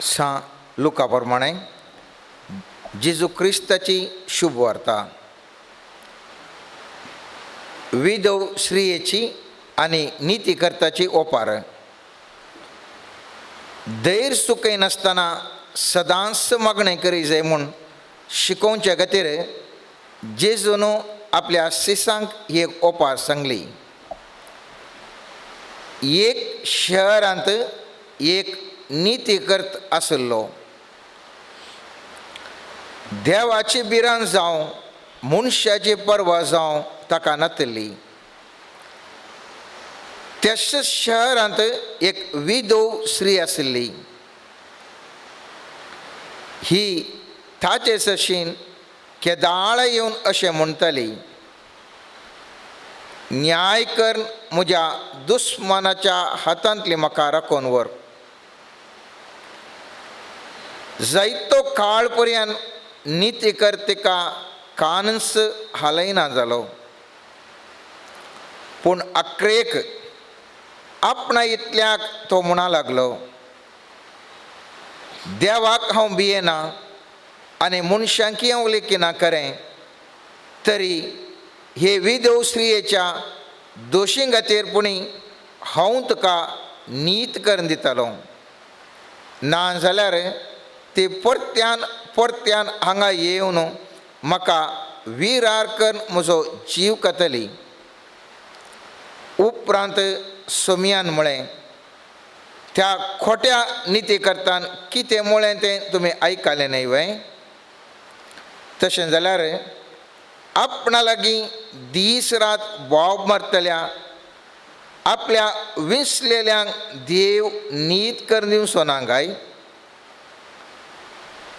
सा लुकाप्रमाणे जेजू ख्रिस्ताची शुभ वार्ता विधव स्त्रियेची आणि नीतिकर्ताची ओपार. दैर सुखय नसताना सदांच मागणे करी जाय म्हूण शिकोवच्या खातीर जेजून आपल्या शिसांक ही एक ओपार सांगली. एक शहरांत एक नीतिकर्त आसलो. देवाची बिरान जावं मनशाची परवा जावं ताका नातली. त्याच शहरांत एक विधव स्त्री आसली. ही ताचे सशीन केदाळ येवन अशें म्हणटाली, न्याय कर, म्हज्या दुस्मानाच्या हातांतली म्हाका राखून व्हर. जायतो काळ पर्यंत नीतिकर्तिका कानच हालयना जालो. पूण अक्रेक आपणा इतल्याक तो म्हणा लागलो, देवाक हांव भियेना आनी मनशांकी हांव लेखीना करें, तरी हे विधव स्त्रियेच्या दोशीं खातीर पुणी हांव तुका नीत करून दितलो. ना जाल्यार ती परत्यान परत्यान हांगा येवन म्हाका विरार कर म्हजो जीव कातली. उपरांत सोमियान म्हळें, त्या खोट्या नीतिकर्तान कितें म्हळें तें तुमी आयकलें न्हय वय. तशें जाल्यार आपणा लागीं दीस रात बोब मारतल्या आपल्या विसलेल्यांक देव नीत कर दिवचो ना काय?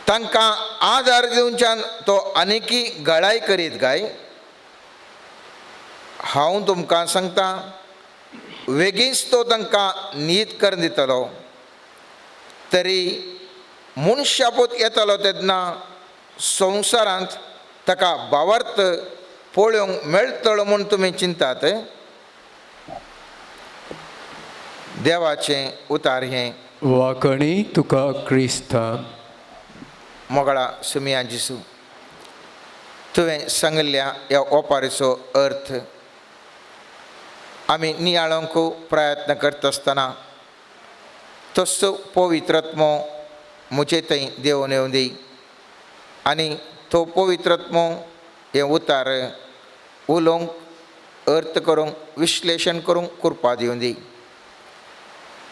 तांकां आदार दिवच्यान तो आनिकी गळाय करीत काय? हांव तुमकां सांगता, बेगीच तो तांकां नीत कर दितलो. तरी मनशापूत येतलो तेन्ना संवसारांत ताका भावार्थ पळोवंक मेळटलो म्हूण तुमी चिंतात. देवाचें उतार हें. वाकणी तुका क्रिस्ता. मोगळा सुमिया जिसू, तुवें सांगल्या ह्या ओपारेचो अर्थ आमी नियाळोवंक प्रयत्न करता आसतना तसो पवित्रात्मो म्हजे थंय देंवन येवं दी आनी तो पवित्रात्मो हे उतार उलोवंक अर्थ करूंक विश्लेशण करूंक कृपा दिवं दी.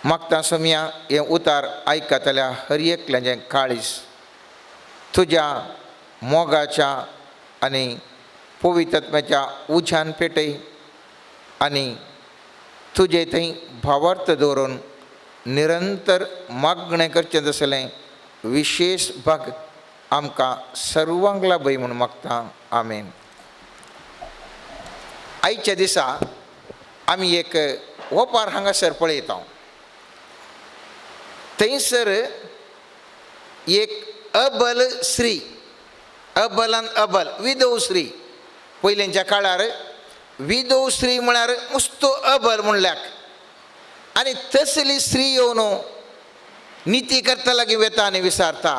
मागता सुमिया हे उतार आयकतल्या हर एकल्याचें काळीज तुज्या मोगाच्या आनी पवित्रात्म्याच्या उज्यान पेटय आनी तुजे थंय भावार्थ दवरून निरंतर मागणें करचें तसलें विशेश भाग आमकां सर्वांक लाभय म्हूण मागता. आमेन. आयच्या दिसा आमी एक ओपार हांगासर पळयता. थंयसर एक अबल स्त्री, अबलान अबल विधव स्त्री. पयलींच्या काळार विधव स्त्री म्हळ्यार मस्तो अबल म्हणल्याक. आनी तसली स्त्री येवन नीतिकर्ता लागीं वेता आनी विचारता,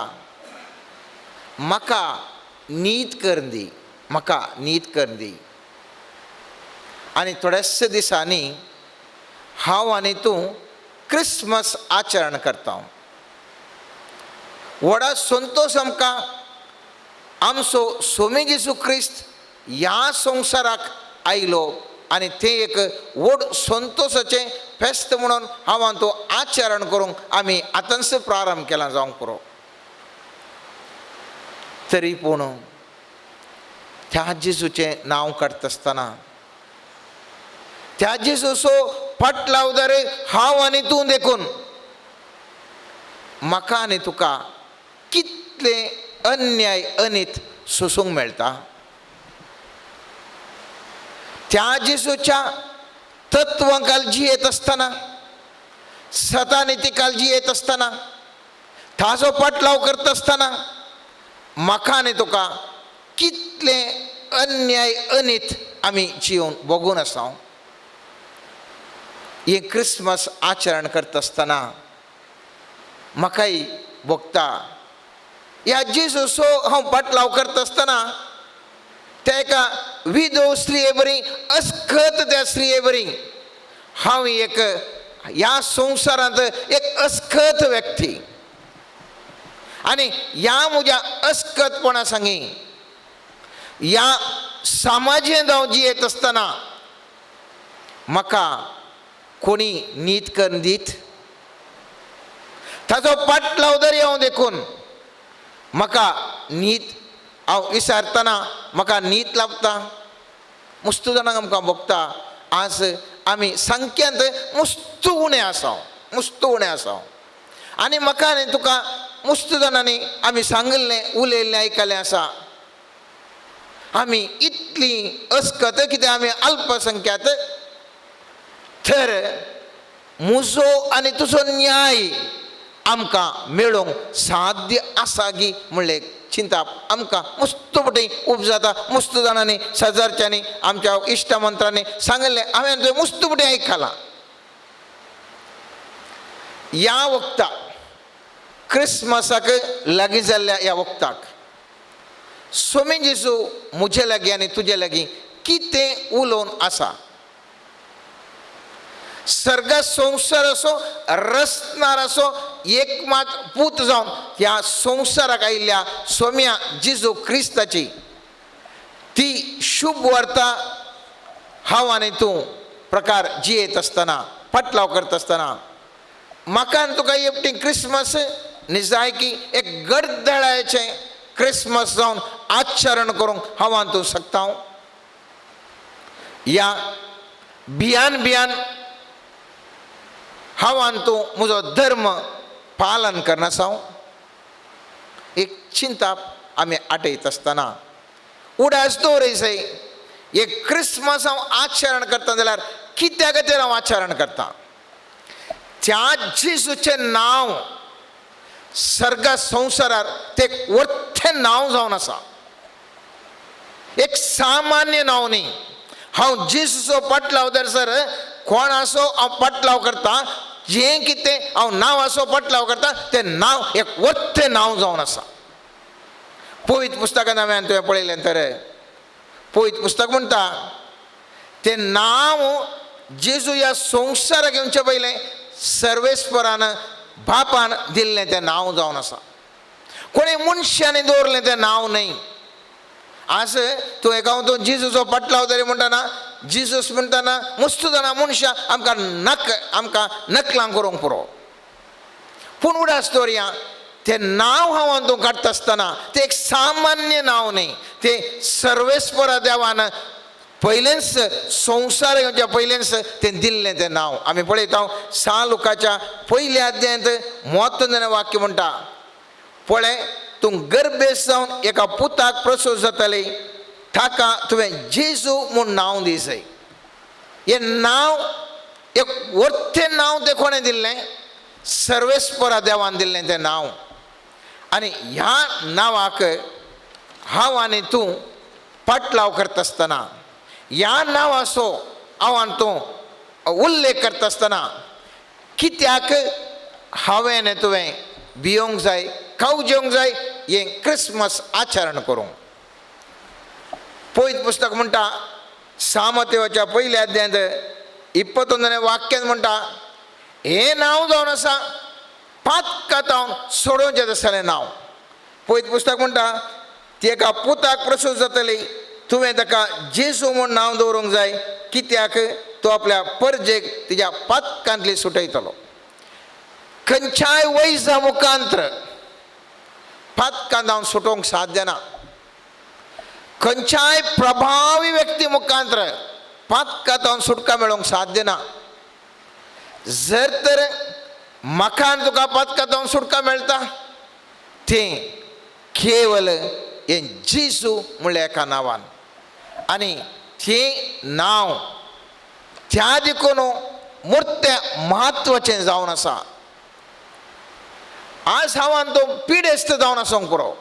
म्हाका नीत कर दी, म्हाका नीत कर दी. आनी थोड्याच दिसांनी हांव आनी तूं क्रिसमस आचरण करता. व्हडा संतोश आमकां आमचो सोमी जेजू क्रिस्त ह्या संवसाराक आयलो आनी तें एक व्हड संतोशाचें फेस्त म्हणून हांव आनी तूं आचरण करूंक आमी आतांच प्रारंभ केला जावंक पुरो. तरी पूण त्या जेजूचें नांव काडटा आसतना त्या जेजूचो फाट लावदार हांव आनी तूं देखून म्हाका आनी तुका कितलें अन्याय अनीत सोसूंक मेळटा. त्या जेजूच्या तत्वां काळजी येत आसतना, सता नीती काळजी येत आसतना, ताजो पाटलाव करता आसतना म्हाका आनी तुका कितलें अन्याय अनीत आमी जिवन बघून आसा. हे क्रिसमस आचरण करता आसतना म्हाकाय भोगता ह्या जेजूचो हांव पाटलाव करता आसतना त्या एका विधो स्त्रिये बरी अस्खत त्या स्त्रिये बरी हांव एक ह्या संवसारांत एक अस्खत व्यक्ती आनी ह्या म्हज्या अस्खतपणा सांगी ह्या समाजेंत हांव जियेत आसतना म्हाका कोणी नीत करून दीत ताचो पाटलाव जरी हांव देखून म्हाका नीत हांव विचारतना म्हाका नीत लाभता मस्त जाणांक आमकां भोगता आज आमी संख्यांत मस्त उणे आसा आनी म्हाका न्ही तुका मस्त जाणांनी आमी सांगिल्लें उलयल्लें आयकलें आसा आमी इतली अस्खत कितें आमी अल्पसंख्यात तर म्हजो आनी तुजो न्याय आमकां मेळोवंक साध्य आसा गी म्हणलें चिंता आमकां मस्तपटी उपजाता मस्त जाणांनी शेजारच्यांनी आमच्या इश्टमंत्रांनी सांगिल्लें हांवें थंय मस्तपटी आयकलां ह्या वक्ताक क्रिस्मसाक लागीं जाल्ल्या ह्या वक्ताक स्वामी जेजू म्हजे लागीं आनी तुजे लागीं कितें उलोवन आसा सर्ग संवसार असो रचणार असो एकमात पूत जावन ह्या संवसाराक आयिल्ल्या स्वाम्या जेजू क्रिस्ताची ती शुभ वार्ता हांव आनी तूं प्रकार जियेत आसतना पाटलाव करता आसतना म्हाका आनी तुका हेपटी क्रिस्मस निजायकी एक गडदळाचें क्रिस्मस जावन आचरण करूंक हांव आनी तूं शकता ह्या भियान हांव आनी तूं म्हजो धर्म पालन करना साव एक चिंता आमी आटयत आसतना उडास दवरयसय एक क्रिस्मस हांव आचरण करता जाल्यार कित्या खातीर हांव आचरण करता त्या जेजूचें नांव सर्ग संवसारार तें व्हडलें नांव जावन आसा एक सामान्य नांव न्ही हांव जेजूचो पाटलाव दरसर कोण आसो हांव पाटलाव करता जें कितें हांव नांव आसो पाटलाव करता तें नांव एक व्हडलें नांव जावन आसा पवित्र पुस्तकांत हांवें तुवें पळयलें तर पवित्र पुस्तक म्हणटा तें नांव जेजू ह्या संवसाराक येवचे पयलें सर्वेस्परान बापान दिल्लें तें नांव जावन आसा कोणी मनशांनी दवरलें तें नांव न्ही आज तूं एका तूं जेजूचो पाटलाव जरी म्हणटाना जेजूस म्हणटाना मस्त जाणां मनशां आमकां नकलां करूंक पुरो पूण उडास दवरया तें नांव हांव तूं काडटा आसतना तें एक सामान्य नांव न्ही तें सर्वेस्परा देवान पयलेंच संवसार येवच्या पयलेंच तें दिल्लें तें नांव आमी पळयता लुकाच्या पयल्या अध्यायांत 33वें वाक्य म्हणटा पळय तूं गर्भेस जावन एका पुताक प्रसूत जातली ताका तुवें जेजू म्हूण नांव दिसय हें नांव एक व्हडलें नांव तें कोणें दिल्लें सर्वेस्परा देवान दिल्लें तें नांव आनी ह्या नांवाक हांव आनी तूं पाटलाव करता आसतना ह्या नांवाचो हांव आनी तूं उल्लेख करता आसतना कित्याक हांवें तुवें भियोंक जाय खावजेवंक जाय हें क्रिस्मस आचरण करूंक पवित्र पुस्तक म्हणटा सामतेवाच्या पयल्या अध्यायांत 21वें वाक्यांत म्हणटा हें नांव जावन आसा पातकातावन सोडोवचें आसलें नांव पवित्र पुस्तक म्हणटा ती एका पुताक प्रसूत जातली तुवें ताका जेजू म्हूण नांव दवरूंक जाय कित्याक तो आपल्या परजेक तिच्या पातकांतली सुटयतलो खंयच्याय वैजा मुखांत्र पातकांत हांव सुटोवंक साध्य ना खंयच्याय प्रभावी व्यक्ती मुखांत्र पातकांत हांव सुटका मेळोवंक साध्य ना जर तर म्हाका आनी तुका पातकांत हांव सुटका मेळटा तें केवल हें जेजू म्हणल्या एका नांवान आनी तें नांव त्या देखून मोठें म्हत्वाचें जावन आसा आज हांव आनी तूं पिडेस्त जावन आसूंक पुरो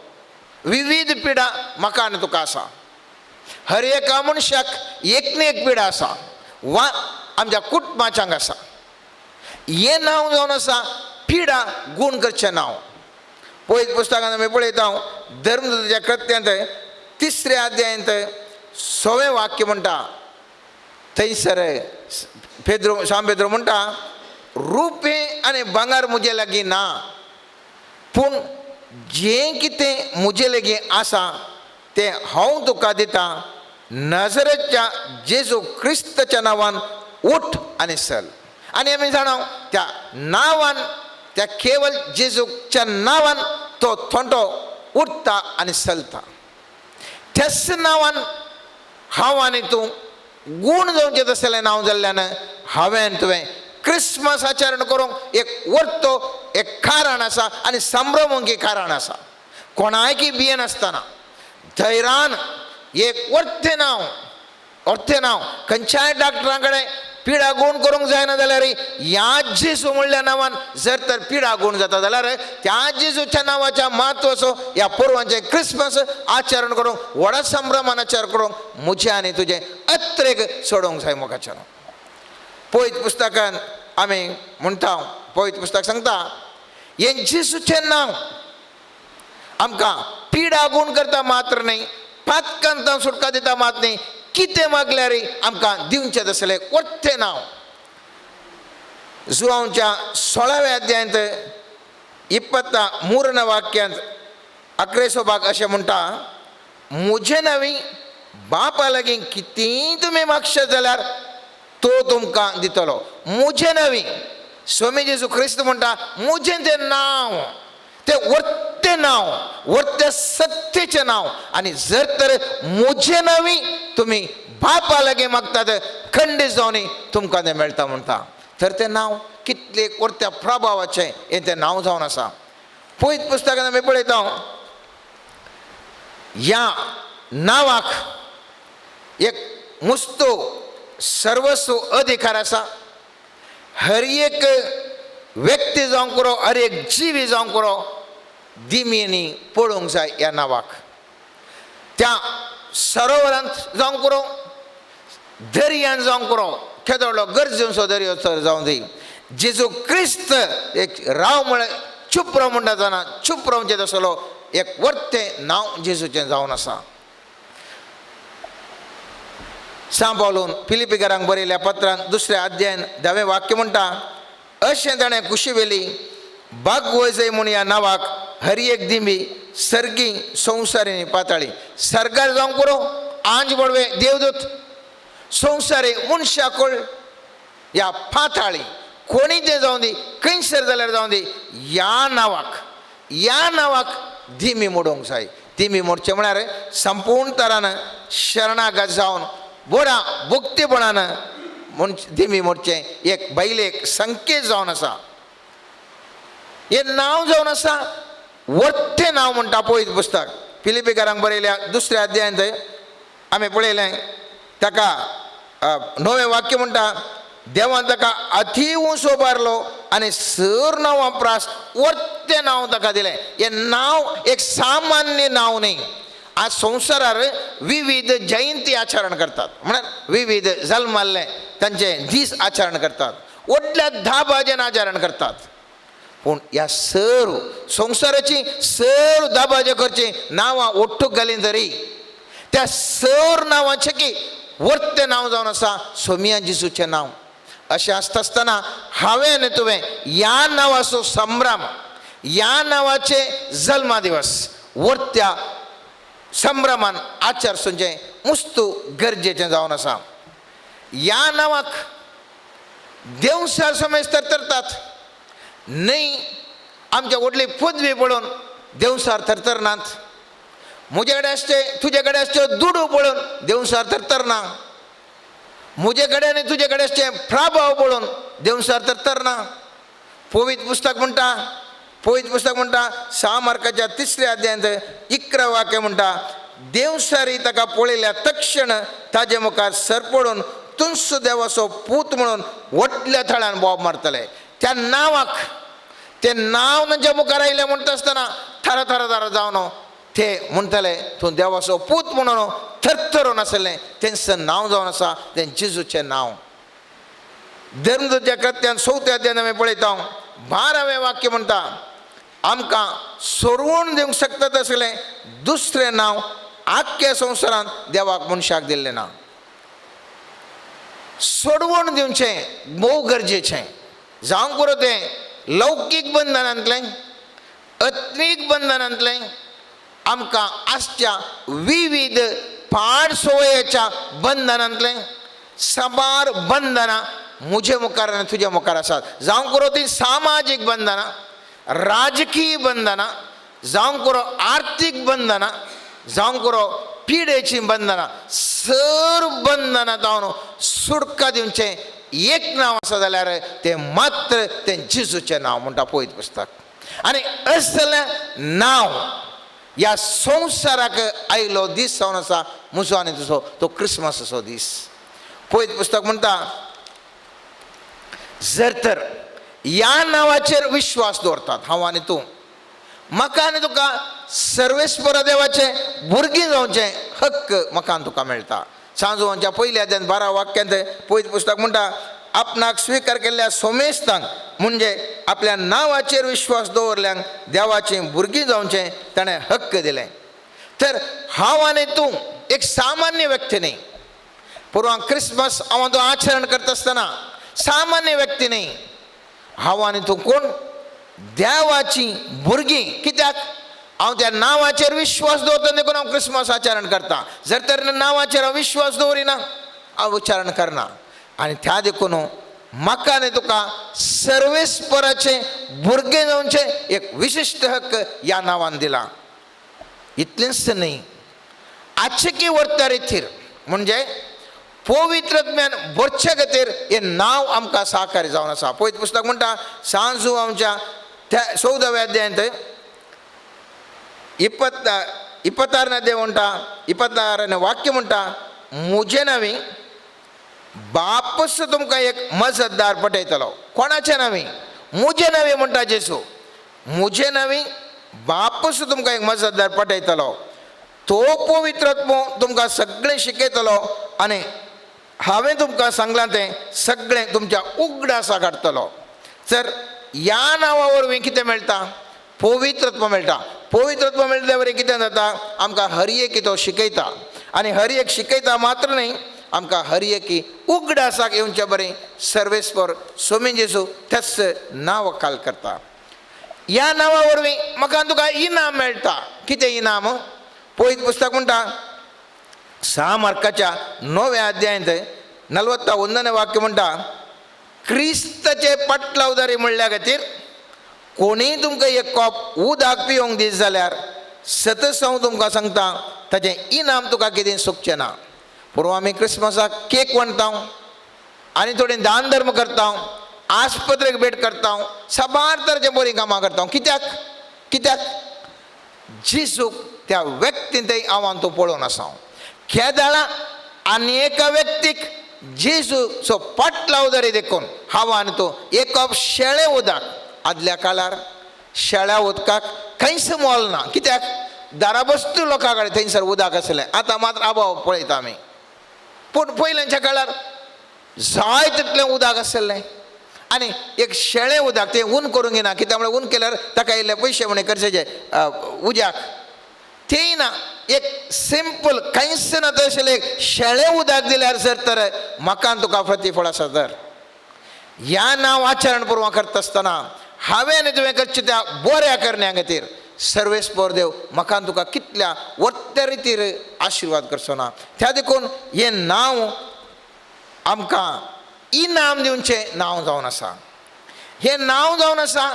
विविध पिडा म्हाका आनी तुका आसा हर एका मनशाक एक न्ही एक पिडा आसा वा आमच्या कुटुंबाच्यांक आसा हें नांव जावन आसा पिडा गूण करचें नांव पळयत पुस्तकांत आमी पळयता धर्मदूताच्या कृत्यांत 3ऱ्या अध्यायांत 6वें वाक्य म्हणटा थंयसर शाम पेद्रो म्हणटा रुपें आनी भांगर मुजे लागीं ना पूण जें कितें मुजे लागीं आसा तें हांव तुका दितां नजरेच्या जेजू क्रिस्ताच्या नांवान उठ आनी चल. आनी आमी जाणा त्या नांवान त्या केवळ जेजूच्या नांवान तो थोंडो उठता आनी चलता. त्याच नांवान हांव आनी तूं गूण जावचें तसलें नांव जाल्ल्यान हांवें तुवें क्रिसमस आचरण करूंक एक वर्तो एक कारण आसा आनी संभ्रमूंक कारण आसा. कोणायकी भियेन नासतना धैर्यान एक वर्तें नांव खंयच्याय डॉक्टरां कडेन पिडा गूण करूंक जायना जाल्यार ह्या जेजू म्हणल्या नांवान जर तर पिडा गूण जाता जाल्यार त्या जेजूच्या नांवाच्या म्हत्वाचो ह्या पुरवांचें क्रिसमस आचरण करूंक व्हडा संभ्रमान आचरण करूंक म्हजें आनी तुजें अत्रेक सोडूंक जाय मोगाचें. पळयत पुस्तकांत आमी म्हणटा पळयत पुस्तक सांगता हें जेजूचें नांव आमकां पिडा गूण करता मात्र न्ही पातकांत सुटका दिता मात न्ही कितें मागल्यार आमकां दिवचें तसलें वर्तें नांव. जुआंवच्या 16व्या अध्यायांत 23 वाक्यांत 11 भाग अशें म्हणटा म्हजे नवी बापा लागीं कितेंय तुमी मागशे जाल्यार तो तुमकां दितलो. म्हजे नवी स्वामी जेजू क्रिस्त म्हणटा म्हजें तें नांव तें वर्तें नांव वर्तें सत्तेचें नांव. आनी जर तर म्हजे नवी तुमी बापा लागीं मागतात खंडीत जावन तुमकां तें मेळटा म्हणटा. तर तें नांव कितलें वर्त्या प्रभावाचें हें तें नांव जावन आसा. पळयत पुस्तकांत आमी पळयता ह्या नांवाक एक मुस्तो सर्वस्व अधिकार आसा. हर एक व्यक्ती जावं करो हर एक जिवी जावं करो दिमेनी पळोवंक जाय ह्या नांवाक. त्या सरोवरांत जावं करो दर्यान जावं करो केदोळो गरजेचो दर्यो जावं दी जेजू क्रिस्त एक राव म्हळ्यार चूप राव म्हणटा जाणा चूप रावचें तसलो एक वर्तें नांव जेजूचें जावन आसा. सांत पावलून फिलिपिकारांक बरयल्या पत्रांत 2ऱ्या अध्यायान 10वें वाक्य म्हणटा अशें ताणें कुशी वेली भागवय जय म्हूण ह्या नांवाक हर एक दिमी सर्गी संवसारी पाताळी सरकार जावं करो आंज बडवे देवदूत संवसारी मनशाकुळ ह्या पाताळी कोणी तें जावं दी खंयसर जाल्यार जावं दी ह्या नांवाक धिमी मोडोवंक जाय. धिमी मोडचें म्हळ्यार संपूर्ण तरान शरणागत जावन बडा भक्तीपणान धिमी मोडचें एक बैलेक संकेत जावन आसा. हें नांव जावन आसा वर्तें नांव म्हणटा पळयत पुस्तक फिलिपिकारांक बरयल्या 2ऱ्या अध्यायांत आमी पळयलें ताका 9वें वाक्य म्हणटा देवान ताका अति उंचो बारलो आनी सर नांवां प्रास वर्तें नांव ताका दिलें. हें नांव एक सामान्य नांव न्ही. आज संवसारार विविध जयंती आचरण करतात म्हळ्यार विविध जल्माल्ले तांचे दीस आचरण करतात व्हडल्या दाबाजेन आचरण करतात. पूण ह्या सर संवसाराची सर दाबाजे करची नांवां ओट्टूक घालीन तरी त्या सर नांवाचें की वर्तें नांव जावन आसा सोमिया जेजूचें नांव. अशें आसता आसतना हांवें आनी तुवें ह्या नांवाचो संभ्रम ह्या नांवाचे जल्मा दिवस वर्त्या संभ्रमान आचरचें मुस्तू गरजेचें जावन आसा. ह्या नांवाक देवसार समेज तरतरतात न्ही आमच्या व्हडली पदवी पळोवन देवसार थरथरनात. म्हजे कडेन आसचे तुजे कडेन आसच्यो दुडू पळोवन देवसार थरथरना. म्हजे कडेन आनी तुजे कडेन आसचे प्रभाव पळोवन देवसार थरथरना. पवित्र पुस्तक म्हणटा 6 मार्काच्या 3ऱ्या अध्यायांत 11 वाक्य म्हणटा देवसारी ताका पळयल्या तक्षण ताजे मुखार सरपडून तुंस देवाचो पूत म्हणून व्हडल्या थळान बोब मारतले. त्या नांवाक तें नांव तांच्या मुखार आयलें म्हणटा आसतना थारा थारा थारा जावन ते म्हणटले तूं देवाचो पूत म्हणून थरथरून आसलें तेंचं नांव जावन आसा तें जेजूचें नांव. धर्मदूताच्या कृत्यान 4थ्या अध्यायान आमी पळयता 12वें वाक्य म्हणटा आमकां सोडवून दिवंक शकता तसलें दुसरें नांव आख्या संवसारांत देवाक मनशाक दिल्लें ना. सोडवून दिवचें भोव गरजेचें. जावं करून तें लौकीक बंधनांतलें, अत्मीक बंधनांतलें, आमकां आसच्या विविध पाड सवयेच्या बंधनांतलें. साबार बंधनां म्हजे मुखार आनी तुज्या मुखार आसात. जावं करून ती सामाजीक बंधनां, राजकीय बंधनां, जावं करून आर्थीक बंधनां, जावं करून पिडेची बंधनां. सर्व बंधनां जावन सुटका दिवचें एक नांव आसा जाल्यार तें मात्र तें जेजूचें नांव म्हणटा पळयत पुस्तक. आनी असलें नांव ह्या संवसाराक आयलो दीस जावन आसा म्हजो आनी तुजो तो क्रिसमसाचो दीस. पळयत पुस्तक म्हणटा जर तर ह्या नांवाचेर विश्वास दवरतात, हांव आनी तूं, म्हाका आनी तुका सर्वेस्पर देवाचें भुरगीं जावचें हक्क म्हाका आनी तुका मेळटा. सांजोवांच्या पयल्या अध्यायान 12 वाक्यांत पळयत पुस्तक म्हणटा आपणाक स्विकार केल्ल्या सोमेस्तांक म्हणजे आपल्या नांवाचेर विश्वास दवरल्यांक देवाचीं भुरगीं जावचें ताणें हक्क दिलें. तर हांव आनी तूं एक सामान्य व्यक्ती न्ही. पुरवांक क्रिसमस हांव तो आचरण करता आसतना सामान्य व्यक्ती न्ही. हांव आनी तूं कोण? देवाची भुरगीं. कित्याक? हांव त्या नांवाचेर विश्वास दवरता देखून हांव क्रिसमस आचरण करता. जर तर नांवाचेर हांव विश्वास दवरिना हांव उच्चारण करना. आनी त्या देखून म्हाका आनी तुका सर्वेस्पराचे भुरगे जावचे एक विशिश्ट हक्क ह्या नांवान दिला. इतलेंच न्ही, आचकी वर्ता रितीर म्हणजे पवित्रत्म्यान भरचे खातीर हें नांव आमकां सहकार्य जावन आसा. पळयत पुस्तक म्हणटा सांजू आमच्या त्या 14व्या अध्यायांत 26 देव म्हणटा 26 वाक्य म्हणटा म्हजे नवी बापस तुमकां एक मजतदार पठयतलो. कोणाचे नवी? म्हजे नवी म्हणटा जेसू. म्हजे नवी बापस तुमकां एक मजतदार पठयतलो. तो पवित्रत्मो तुमकां सगळें शिकयतलो आनी हांवें तुमकां सांगलां तें सगळें तुमच्या उगडासा काडटलो. तर ह्या नांवा वरवीं कितें मेळटा? पवित्रत्व मेळटा. पवित्रत्व मेळिल्ल्या वरवीं कितें जाता? आमकां हर एक तो शिकयता आनी हर एक शिकयता मात्र न्ही, आमकां हर एकी उगडासाक येवचे बरें सर्वेस्पर स्वामी जेजू तेच नांव काल करता. ह्या नांवा वरवीं म्हाका तुका इनाम मेळटा. कितें इनाम? पळयत पुस्तक म्हणटा 6 मार्काच्या 9व्या अध्यायांत 41 वाक्य म्हणटा क्रिस्ताचे पाटलावदारी म्हणल्या खातीर कोणीय तुमकां एक कॉप उदक पिवंक दीत जाल्यार सतत हांव तुमकां सांगता ताचें इनाम तुका कितें चुकचें ना. पुरवां आमी क्रिसमसाक केक वांटता आनी थोडे दान धर्म करता, आस्पत्रेक भेट करता, साबार तरेचें बरीं कामां करता. कित्याक? जेजूक त्या व्यक्तीन तें आव्हान तूं पळोवन आसा. केदाळा आनी एका व्यक्तीक जेजूचो पाटलावदारी देखून हांव आनी तूं एक कप शेळें उदक. आदल्या काळार शेळ्या उदकाक खंयच मोल ना. कित्याक? दाराबस्तू लोकां कडेन थंयसर उदक आसलें. आतां मात्र अभाव पळयता आमी. पूण पयलींच्या काळार जाय तितलें उदक आसलें आनी एक शेळें उदक तें ऊन करूंक येना. कित्याक म्हळ्यार ऊन केल्यार ताका इल्ले पयशे म्हणे खर्चाचे उज्याक तेंय ना. एक सिंपल कांयच ना तशें एक शेळें उदक दिल्यार जर तर म्हाका तुका प्रतिफळ आसा. तर ह्या नांव आचरण पुरवां करता आसतना हांवें आनी तुवें करचें त्या बऱ्या करण्या खातीर सर्वेस्पर देव म्हाका तुका कितल्या वर्त्या रितीर आशिर्वाद करचो ना. त्या देखून हें नांव आमकां इनाम दिवचें नांव जावन आसा. हें नांव जावन आसा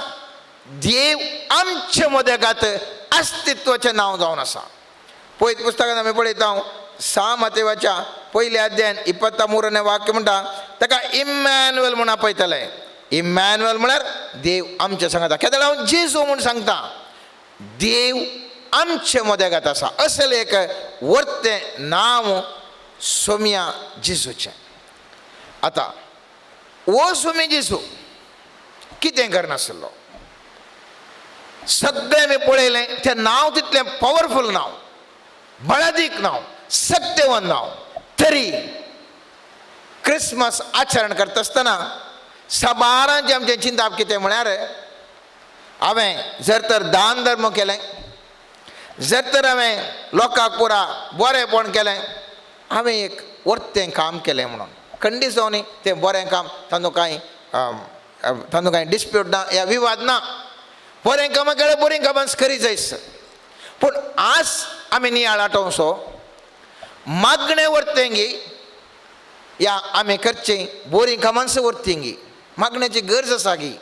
देव आमचे मदेगात अस्तित्वाचें नांव जावन आसा. पळयत पुस्तकांत आमी पळयता 6 मातेवाच्या 1 अध्यायान 23 वाक्य म्हणटा ताका इम्मॅन्युएल म्हूण आपयतले. इम्मॅन्युएल म्हळ्यार देव आमचे सांगता. केन्ना हांव जेजू म्हूण सांगता देव आमचे मदेगात आसा. असलें एक वर्तें नांव सोम्या जेजूचें. आतां हो सोमी जेजू कितें करनासलो? सगळें आमी पळयलें तें नांव तितलें पॉवरफूल नांव, बळादीक नांव, सत्यवन नांव. तरी क्रिसमस आचरण करता आसतना साबारांचें आमचें चिंतप कितें म्हळ्यार हांवें जर तर दान धर्म केलें, जर तर हांवें लोकांक पुरा बरेंपण केलें, हांवें एक वर्तें काम केलें म्हणून खंडीत जावन तें बरें काम तांदूळ कांय डिस्प्यूट ना या विवाद ना. बरें कामां केलें बरें कामांच खरी जायस. पूण आज आमी नियाळ आठोवसो मागणें वर्तेंगी या आमी करचें बरीं कामांच वर्तेंगी. मागण्याची गरज आसा गी.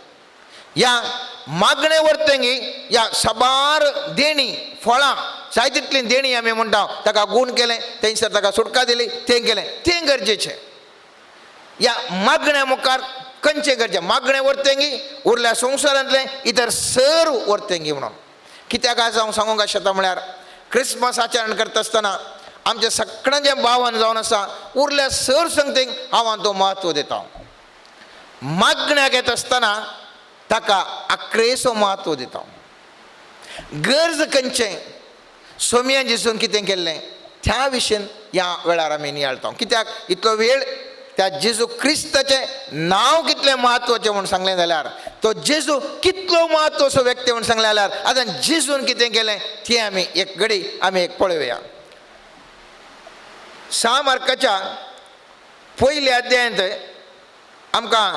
या मागणें वर्तेंगी या साबार देणी फळां जाय तितली देणी आमी म्हणटा ताका गूण केलें, थंयसर ताका सुटका दिली, तें केलें, तें गरजेचें. या मागण्या मुखार खंयचें गरजेचें? मागणें वर्तेंगी उरल्या संवसारांतलें इतर सर वर्तेंगी म्हणून. कित्याक आज हांव सांगूंक शकता म्हळ्यार क्रिसमस आचरण करता आसतना आमच्या सगळ्यांचें भावन जावन आसा उरल्या सर संगतीक हांव तो म्हत्व दिता. मागण्याक येता आसतना ताका आख्रेसो म्हत्व दिता. गरज खंयचें सोमयान जेजून कितें केल्लें त्या विशयीन ह्या वेळार आमी नियाळटा. कित्याक इतलो वेळ त्या जेजू क्रिस्ताचें नांव कितलें म्हत्वाचें म्हणून सांगलें जाल्यार, तो जेजू कितलो म्हत्वाचो व्यक्ती म्हणून सांगलें जाल्यार आतां जेजून कितें केलें तें आमी एक घडी पळोवया. 6 मार्काच्या पयल्या अध्यायांत आमकां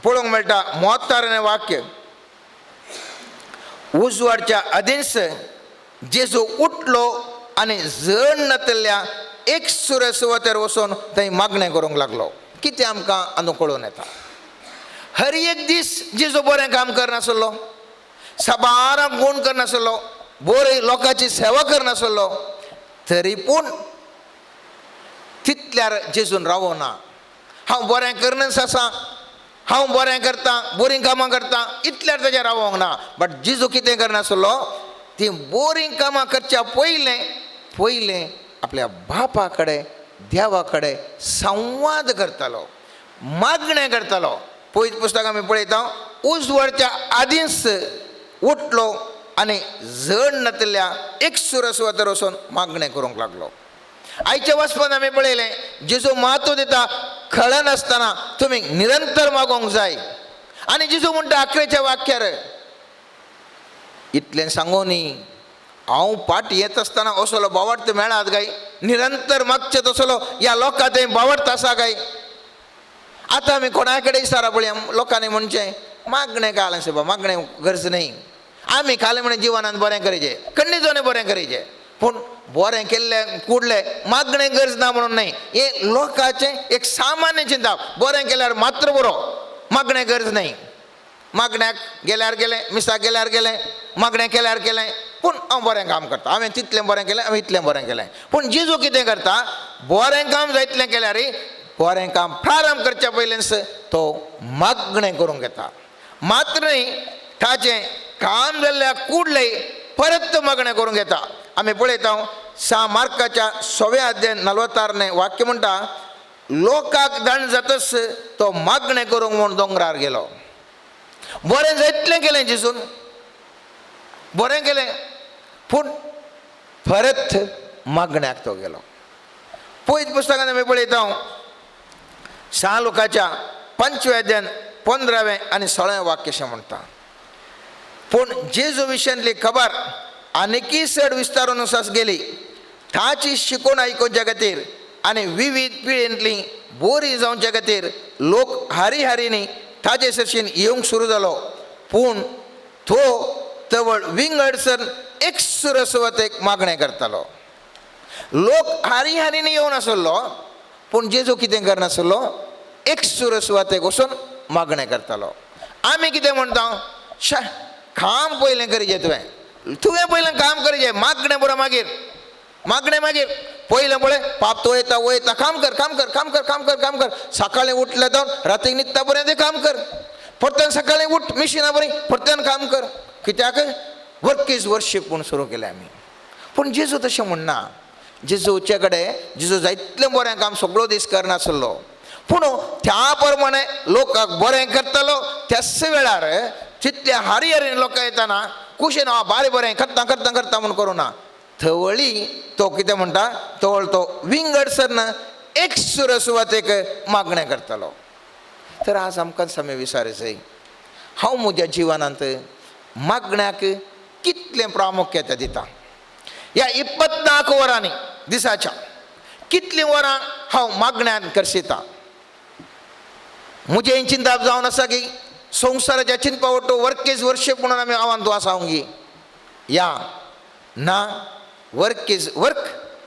पळोवंक मेळटा 72वें वाक्य. उजवाडच्या आदींच जेजू उठलो आनी जण नातल्ल्या एक सुवातेर वचून थंय मागणें करूंक लागलो. कितें आमकां आनी कळून येता? हर एक दीस जेजू बरें काम करनासलो, साबारांक गूण करनासलो, बरे लोकांची सेवा करनासलो, तरी पूण तितल्यार जेजून रावना. हांव बरें करनच आसा, हांव बरें करतां, बरीं कामां करतां, इतल्यार ताचें रावोंक ना. बट जेजू कितें करनासलो, ती बरीं कामां करच्या पयलें आपल्या बापा कडेन देवा कडेन संवाद करतालो, मागणें करतालो. पयलीं पुस्तक आमी पळयता उजवाडच्या आदींच उठलो आनी जण नातल्या एक सुवातेर वचून मागणें करूंक लागलो. आयच्या वाचपान आमी पळयलें जेजू म्हत्व दिता कळनासतना तुमी निरंतर मागोंक जाय. आनी जेजू म्हणटा 11वेच्या वाक्यार इतलें सांगोनी हांव फाट येत आसतना असलो बावट मेळात काय? निरंतर मागचें तसलो ह्या लोकां थंय बावट आसा काय? आतां आमी कोणा कडेन इशारा पळया, लोकांनी म्हणचें मागणें घाल बा, मागणें गरज न्ही, आमी खालें म्हणून जिवनांत बरें करीचें, खंडीत जावन बरें करीचें. पूण बरें केल्लें कुडलें मागणें गरज ना म्हणून न्ही. हें लोकांचें एक सामान्य चिंता. बरें केल्यार मात्र बरो, मागणें गरज न्ही. मागण्याक गेल्यार गेलें, मिसाक गेल्यार गेलें, मागणें केल्यार केलें, पूण हांव बरें काम करता, हांवें तितलें बरें केलें, हांवें इतलें बरें केलें. पूण जेजू कितें करता? बरें काम जायतलें केल्यार बरें काम प्रारंभ करच्या पयलींच तो मागणें करूंक येता. मात्र न्ही, ताचें काम जाल्ल्या कुडलें परत मागणें करूंक येता. आमी पळयता 6 मार्काच्या 6व्या अध्यायान 46वें वाक्य म्हणटा लोकांक दंड जातच तो मागणें करूंक म्हूण दोंगरार गेलो. बरें जायतलें केलें जेजून, बरें केलें, पूण परत मागण्याक तो गेलो. पयलीं पुस्तकांत आमी पळयता 6 लोकांच्या 5व्या अध्यायान 15वें आनी 16वें वाक्य अशें म्हणटा पूण जेजू विशयांतली खबर आनिकी चड विस्तारून वचत गेली. ताची शिकवण आयकुच्या खातीर आनी विविध पिळेंतली बरी जावच्या खातीर लोक हारी हारीनी ताचे सरशीन येवंक सुरू जालो. पूण तो तवळ विंगडसर एक सुवातेक मागणें करतालो. लोक हारी हारीनी येवन आसलो, पूण जेजू कितें करनासलो, एक सुवातेक वचून मागणें करतालो. आमी कितें म्हणटा? शा काम पयलें करीचें, तुवें पयलें काम करीचें, मागणें बरो मागीर, मागणें मागीर. पयलें पळय पाप तो येता वयता, काम कर काम कर काम कर काम कर काम कर. सकाळीं उठलें जावन रातीक न्हिदता पर्यंत काम कर, परत्यान सकाळीं उठ मिशिना बरी परत्यान काम कर. कित्याक? वर्क इज वर्शीप म्हूण सुरू केलें आमी. पूण जेजू तशें म्हणना. जेजूचे कडेन जेजू जायतलें बरें काम सगळो दीस करनासलो, पूण त्या प्रमाणे लोकांक बरें करतालो. त्याच वेळार तितल्या हारी हारीन लोकां येताना कुशीन हांव बारीक बरें करता करता करता म्हूण करूना. थवळी तो कितें म्हणटा, तवळ तो विंगडसर एक सुवातेक मागणें करतालो. तर आज आमकां समे विचारचें, हांव म्हज्या जिवनांत मागण्याक कितलें प्रामुख्यता दिता. ह्या 24 वरांनी दिसाच्या कितलीं वरां हांव मागण्यान करशिता. मुझे चिंता जावन आसा की संवसाराच्या चिंता वट्टो वर्क इज वर्शिप म्हणून आमी आव्हान तूं आसा हांगी या ना. Work is work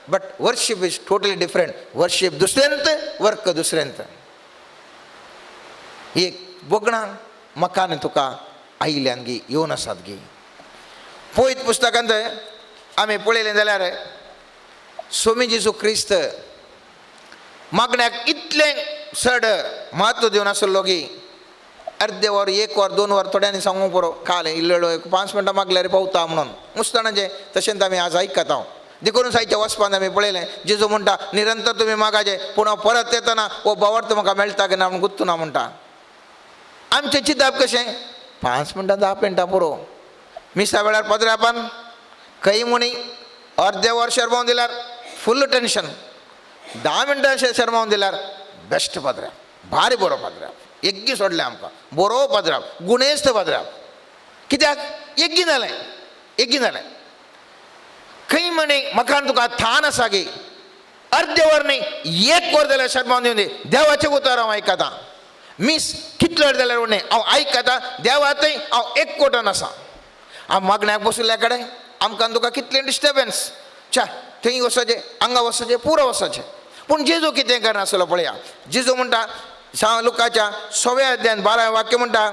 but worship is totally different. Worship दुसऱ्यांत, वर्क दुसऱ्यांत. एक बोगणां मकान तुका आयल्यान गी येवन आसात गी. पळयत पुस्तकांत आमी पळयलें जाल्यार स्वामी जेजू क्रिस्त मागण्याक इतलें चड म्हत्व दिवन आसलो की अर्दे वर, 1 वर, 2 वर थोड्यांनी सांगूंक पुरो काल इल्लो 5 मिनटां मागल्यार पावता म्हणून मुस्ताणाचें. तशेंच आमी आज आयकता हांव देखून सायच्या वचपान आमी पळयलें जेजू म्हणटा निरंतर तुमी मागाचे पूण हांव परत येतना वो बावर्त म्हाका मेळटा की ना म्हूण गुत्तू ना म्हणटा. आमचें चिंतप कशें 5 मिनटां 10 मिनटां पुरो. मिसा वेळार पदरापान खंय मुणी अर्दे वर शर्मावन दिल्यार फुल्ल टेन्शन. 10 मिनटां शर्मावन दिल्यार बेस्ट पदराप, भारी बरो पदराप. एग्गी सोडलें आमकां बरो पदराप, गुणेस्त पदराप. कित्याक एग्गी जालें, एग्गी जालें. खंय म्हणे म्हाका तुका थान आसा गे अर्दे वर न्ही 1 वर जाल्यार शर्मावन दिवन दी. देवाचें उतर हांव आयकतां. मिस कितलो वेळ जाल्यार उणें हांव आयकतां. देवातय हांव एक कोटन आसा. हांव मागण्याक बसल्या कडेन आमकां तुका कितलें डिस्टर्बन्स. च्या थंय वचचें, हांगा वचचें, पुरो वचचें. पूण जेजू कितें करनासलो पळया. जेजू म्हणटा लुकाच्या 6व्या अध्यायान 12वें वाक्य म्हणटा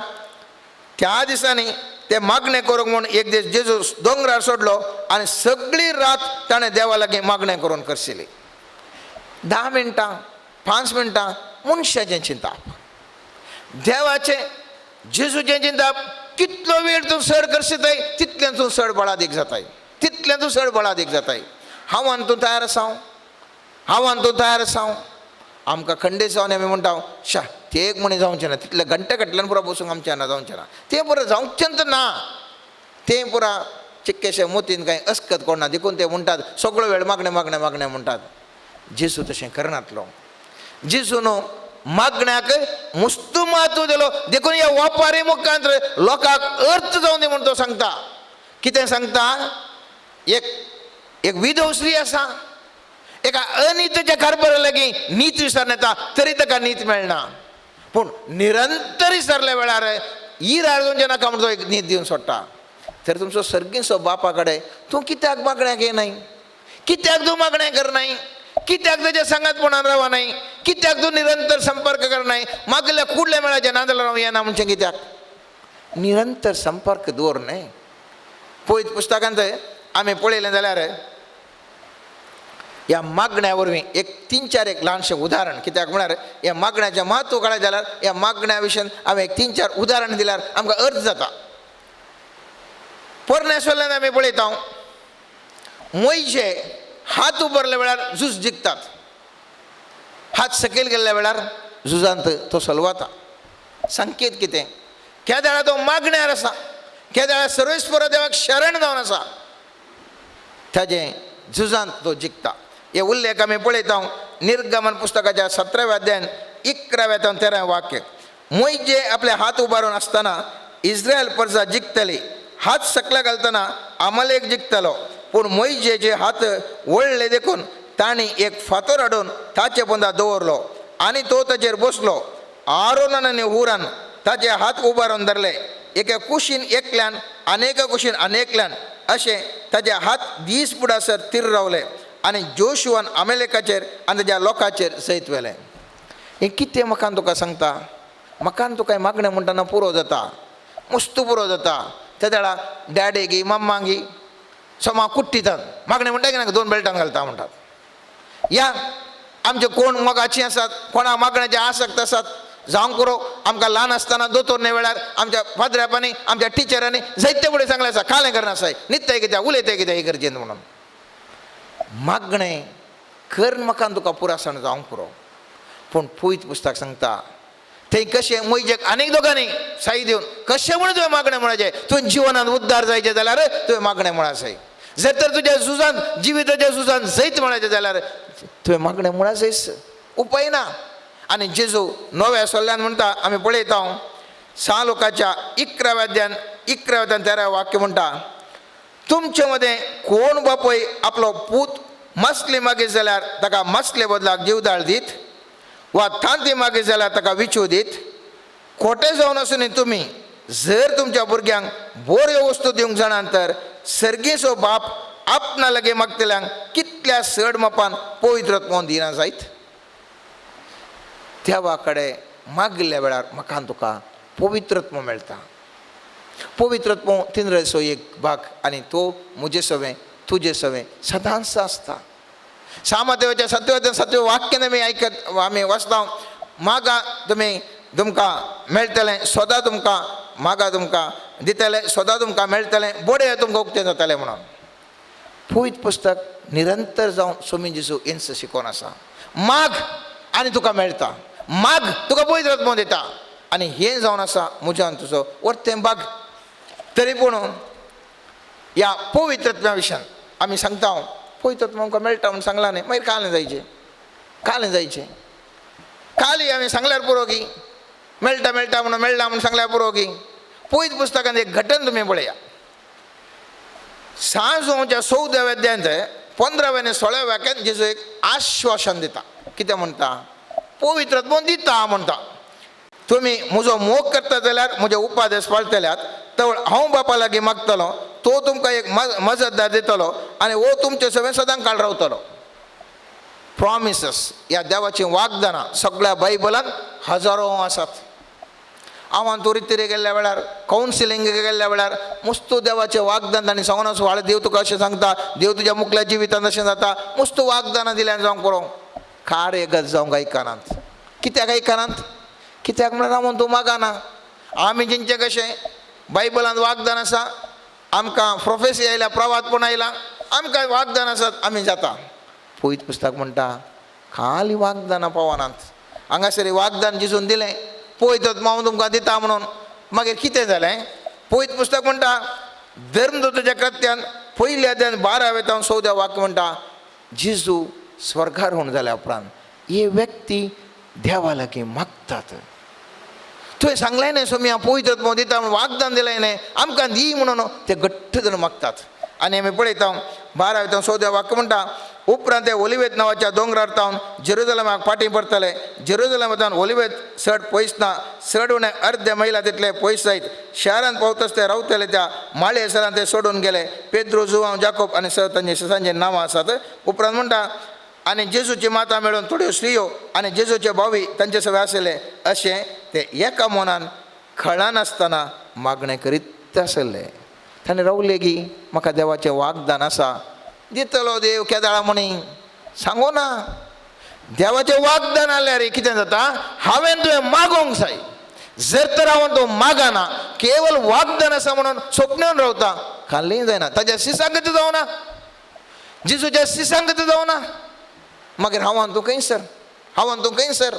त्या दिसांनी ते मागणें करूंक म्हूण एक दीस जेजू दोंगरार सोडलो आनी सगळी रात ताणें देवा लागीं मागणें करून करशिल्ली. 10 मिनटां 5 मिनटां मनशाचें चिंतप, देवाचें जेजूचें चिंतप. कितलो वेळ तूं चड करशिताय तितल्यान तूं चड बळादीक जाताय, तितल्यान तूं चड बळादीक जाताय. हांवान तूं तयार आसा, हांवान तूं तयार आसा. आमकां खंडे जावन आमी म्हणटा शा ते एक म्हणे जावचें ना, तितले घंटे कटल्यान पुरो बसूंक आमचें ना, जावचें ना. तें पुरो जावचेंच ना. तें पुरा चिक्केशें मोतीन कांय अस्कत कोणना देखून ते म्हणटात सगळो वेळ मागणें मागणें मागणें म्हणटात. जेजू तशें करनातलो. जेजू न्हू मागण्याक मस्त म्हत्व दिलो. देखून ह्या वापारी मुखांत लोकांक अर्थ जावन दी म्हूण तो सांगता. कितें सांगता. एक विधव स्त्री आसा, एका अनितच्या कारभारा लागीं नीत विसरून येता तरी ताका नीत मेळना. पूण निरंतर विसरल्या वेळार हीर हाडूंचे नाका म्हूण तो एक नीत दिवन सोडटा. तर तुमचो सर्गीचो बापा कडेन तूं कित्याक मागण्याक येनाय, कित्याक तूं मागणें करनाय, कित्याक तेज्या सांगातपणान रावनाय, कित्याक तूं निरंतर संपर्क करनाय. मागल्या कुडले मेळाचें ना जाल्यार हांव येना म्हणचें कित्याक. निरंतर संपर्क दवर न्हय. पळयत पुस्तकांत आमी पळयलें जाल्यार ह्या मागण्या वरवीं एक 3-4 एक ल्हानशें उदाहरण. कित्याक म्हळ्यार ह्या मागण्याचें म्हत्व कळ्ळें जाल्यार ह्या मागण्या विशयी हांवें एक 3-4 उदाहरण दिल्यार आमकां अर्थ जाता. परमेश्वरान आमी पळयता मोइशे हात उबरल्या वेळार झूज जिखतात. हात सकयल गेल्ल्या वेळार झुजांत तो सलवाता. संकेत कितें. केद्या तो मागण्यार आसा, केद्या सर्वेस्वर देवाक शरण जावन आसा, ताजें झुजांत तो जिखता. हे उल्लेख आमी पळयता निर्गमन पुस्तकाच्या 17व्या अध्यायान 11व्या ते 13व्या वाक्य. मोइशे आपले हात उबारून आसतना इस्रायल प्रजा जिखतली. हात सकला घालतना अमालेक जिखतलो. पूण मोइशेचे हात वळले देखून तांणी एक फातर हाडून ताचे पोंदा दवरलो आनी तो ताचेर बसलो. आरोनान आनी हुरान ताचे हात उबारून धरले. एका कुशीन एकल्यान अनेका कुशीन अनेकल्यान अशें ताचे हात दीस बुडासर तीर रावले आनी जोशुआन अमेलेकाचेर आनी ताच्या लोकांचेर सयत वेले. हें कितें म्हाका तुका सांगता. म्हाका तुका मागणें म्हणटना पुरो जाता, मस्त पुरो जाता. त्या वेळार डॅडेगी मम्मांगी सोमा कुट्टितात. मागणें म्हणटा की ना 2 बेल्टान घालता म्हणटात. या आमचे कोण मोगाचीं आसात, कोणाक मागण्याचे आसक्त आसात जावंक पुरो. आमकां ल्हान आसतना दोतोरने वेळार आमच्या फादरापांनी आमच्या टिचरांनी जायते फुडें सांगलें आसा कालें करनासाय, न्हिदताय कित्याक, उलयताय कित्याक हे गरजेन म्हणून. मागणें कर म्हाका तुका पुरासण जावंक पुरो. पूण पळयत पुस्तक सांगता थंय कशें मोइशेक आनीक दोगांनी साई दिवन कशें म्हणून तुवें मागणें म्हणाचें. तुवें जिवनांत उद्धार जायचें जाल्यार तुवें मागणें म्हणासय. जर तर तुज्या झुजान जिविताच्या झुजान जैत म्हणाचें जाल्यार तुवें मागणें म्हणासयच. उपाय ना. आनी जेजू नव्या सोल्ल्यान म्हणटा आमी पळयता 6 लोकाच्या 11व्या अध्यायान 11 आणि 13 वाक्य म्हणटा, तुमचे मध्ये कोण बापय आपलो पूत मसले मागे जाल्यार ताका मसले बदलाक जीवदाळ दीत, वा तांती मागे जाल्यार ताका विचू दीत. खोटे जावन आसून तुम्ही जर तुमच्या भुरग्यांक बऱ्यो वस्तू दिवंक जाणात तर सर्गेचो बाप आपणा लगे मागतल्यांक कितल्या चड मापान पवित्रत्व दिना जायत. देवा कडेन मागिल्ल्या वेळार म्हाका आनी तुका पवित्रत्व मेळटा. पवित्रत्व तिनरेचो एक भाग, आनी तो मुजे सवें तुजे सवें सदांच आसता. सामादेवाच्या 7वें वाक्यान आमी वाचता, मागा तुमकां मेळटलें, सोदा तुमकां मागा तुमकां दितलें, सोदा तुमकां मेळटलें, बोडे तुमकां उक्तें जातलें म्हणून. पवित्र पुस्तक निरंतर जावन स्वामी जेजू इंच शिकोवन आसा. माग आनी तुका मेळटा, माग तुका पवित्रत्व दिता, आनी हें जावन आसा म्हज्यान तुजो वर्तें भाग. तरी पूण ह्या पवित्रत्व्या विशयान आमी सांगता, पवित्रत्व आमकां मेळटा म्हणून सांगलां न्ही, मागीर कालें जायचें. काली आमी सांगल्यार पुरो की, मेळटा म्हणून मेळटा म्हणून सांगल्यार पुरो की. पवित्र पुस्तकांत एक घटन तुमी पळया. सांजोच्या 14व्या अध्यायांत 15व्या आनी 16व्या वाक्यान जेजू एक आश्वासन दिता. कितें म्हणटा? पवित्रत्व दिता म्हणटा. तुमी म्हजो मोग करता जाल्यार, म्हजे उपादेश पाळटल्यात, तर हांव बापा लागीं मागतलो, तो तुमकां एक मजतदार दितलो, आनी वो तुमचे सवें सदां काळ रावतलो. प्रॉमिसस ह्या देवाची वागदानां सगळ्या बायबलांत हजारो आसात. हांव तुरितीरे गेल्ल्या वेळार, कावन्सिलींग गेल्ल्या वेळार मस्त देवाचे वागदान तांणी सांगून आसा, व्हडले देव तुका अशें सांगता, देव तुज्या मुखल्या जिवितांत अशें जाता, मस्त वागदानां दिल्यान जावंक पुरो. खाड एकच जावंक आयकनात. कित्याक आयकनात? कित्याक म्हणल्यार हांव तूं मागाना. आमी जेंचे कशें बायबलांत वागदान आसा, आमकां प्रोफेसी आयल्या, प्रवादपण आयला, आमकां वागदान आसात, आमी जाता. पवित्र पुस्तक म्हणटा खाली वागदानां पावनात. हांगासर वागदान जिजून दिलें, पवित्रत्व हांव तुमकां दिता म्हणून, मागीर कितें जालें? पवित्र पुस्तक म्हणटा धर्मदूताच्या कृत्यान 1 अध्याय 12 ते 14 वाक्य म्हणटा, जिजू स्वर्गारोहण जाल्या उपरांत हे व्यक्ती देवा लागीं मागतात. तुवें सांगलें न्ही स्वामी हांव पवित्रत्व दिता म्हणून, वागदान दिलें न्ही, आमकां दी म्हणून ते घट्ट धरून मागतात. आनी आमी पळयता 12 ते 14 वाक्य म्हणटा, उपरांत ते ओलिवेत नांवाच्या दोंगरार तावन जेरुजलेमाक फाटीं परतले. जेरुजलेमांतल्यान ओलिवेत चड पयस ना, चड उणें अर्दे मैला तितले पयस जायत. शहरांत पावतच ते रावतले त्या माळे हेसरांत ते सोडून गेले. पेद्रो, जुवांव, जाकोब आनी तांचे सांजे नांवां आसात. उपरांत म्हणटा, आनी जेजूची माता मेळून थोड्यो स्त्रियो आनी जेजूचे भावी तांचे सगळे आसले, अशें ते एका मनान खळनासतना मागणें करीत आसले. ताणें रावले की म्हाका देवाचें वागदान आसा, दितलो देव केदाळा म्हणी सांगो ना. देवाचें वागदान आल्यार कितें जाता? हांवें तुवें मागोंक जाय. जर तर हांव तो मागना, केवळ वागदान आसा म्हणून सोपण्यान रावता, खाल्लीं जायना. ताच्या सिसांगत जावना, जेजूच्या सिसांगत जावना, मागीर हांव तूं खंयसर.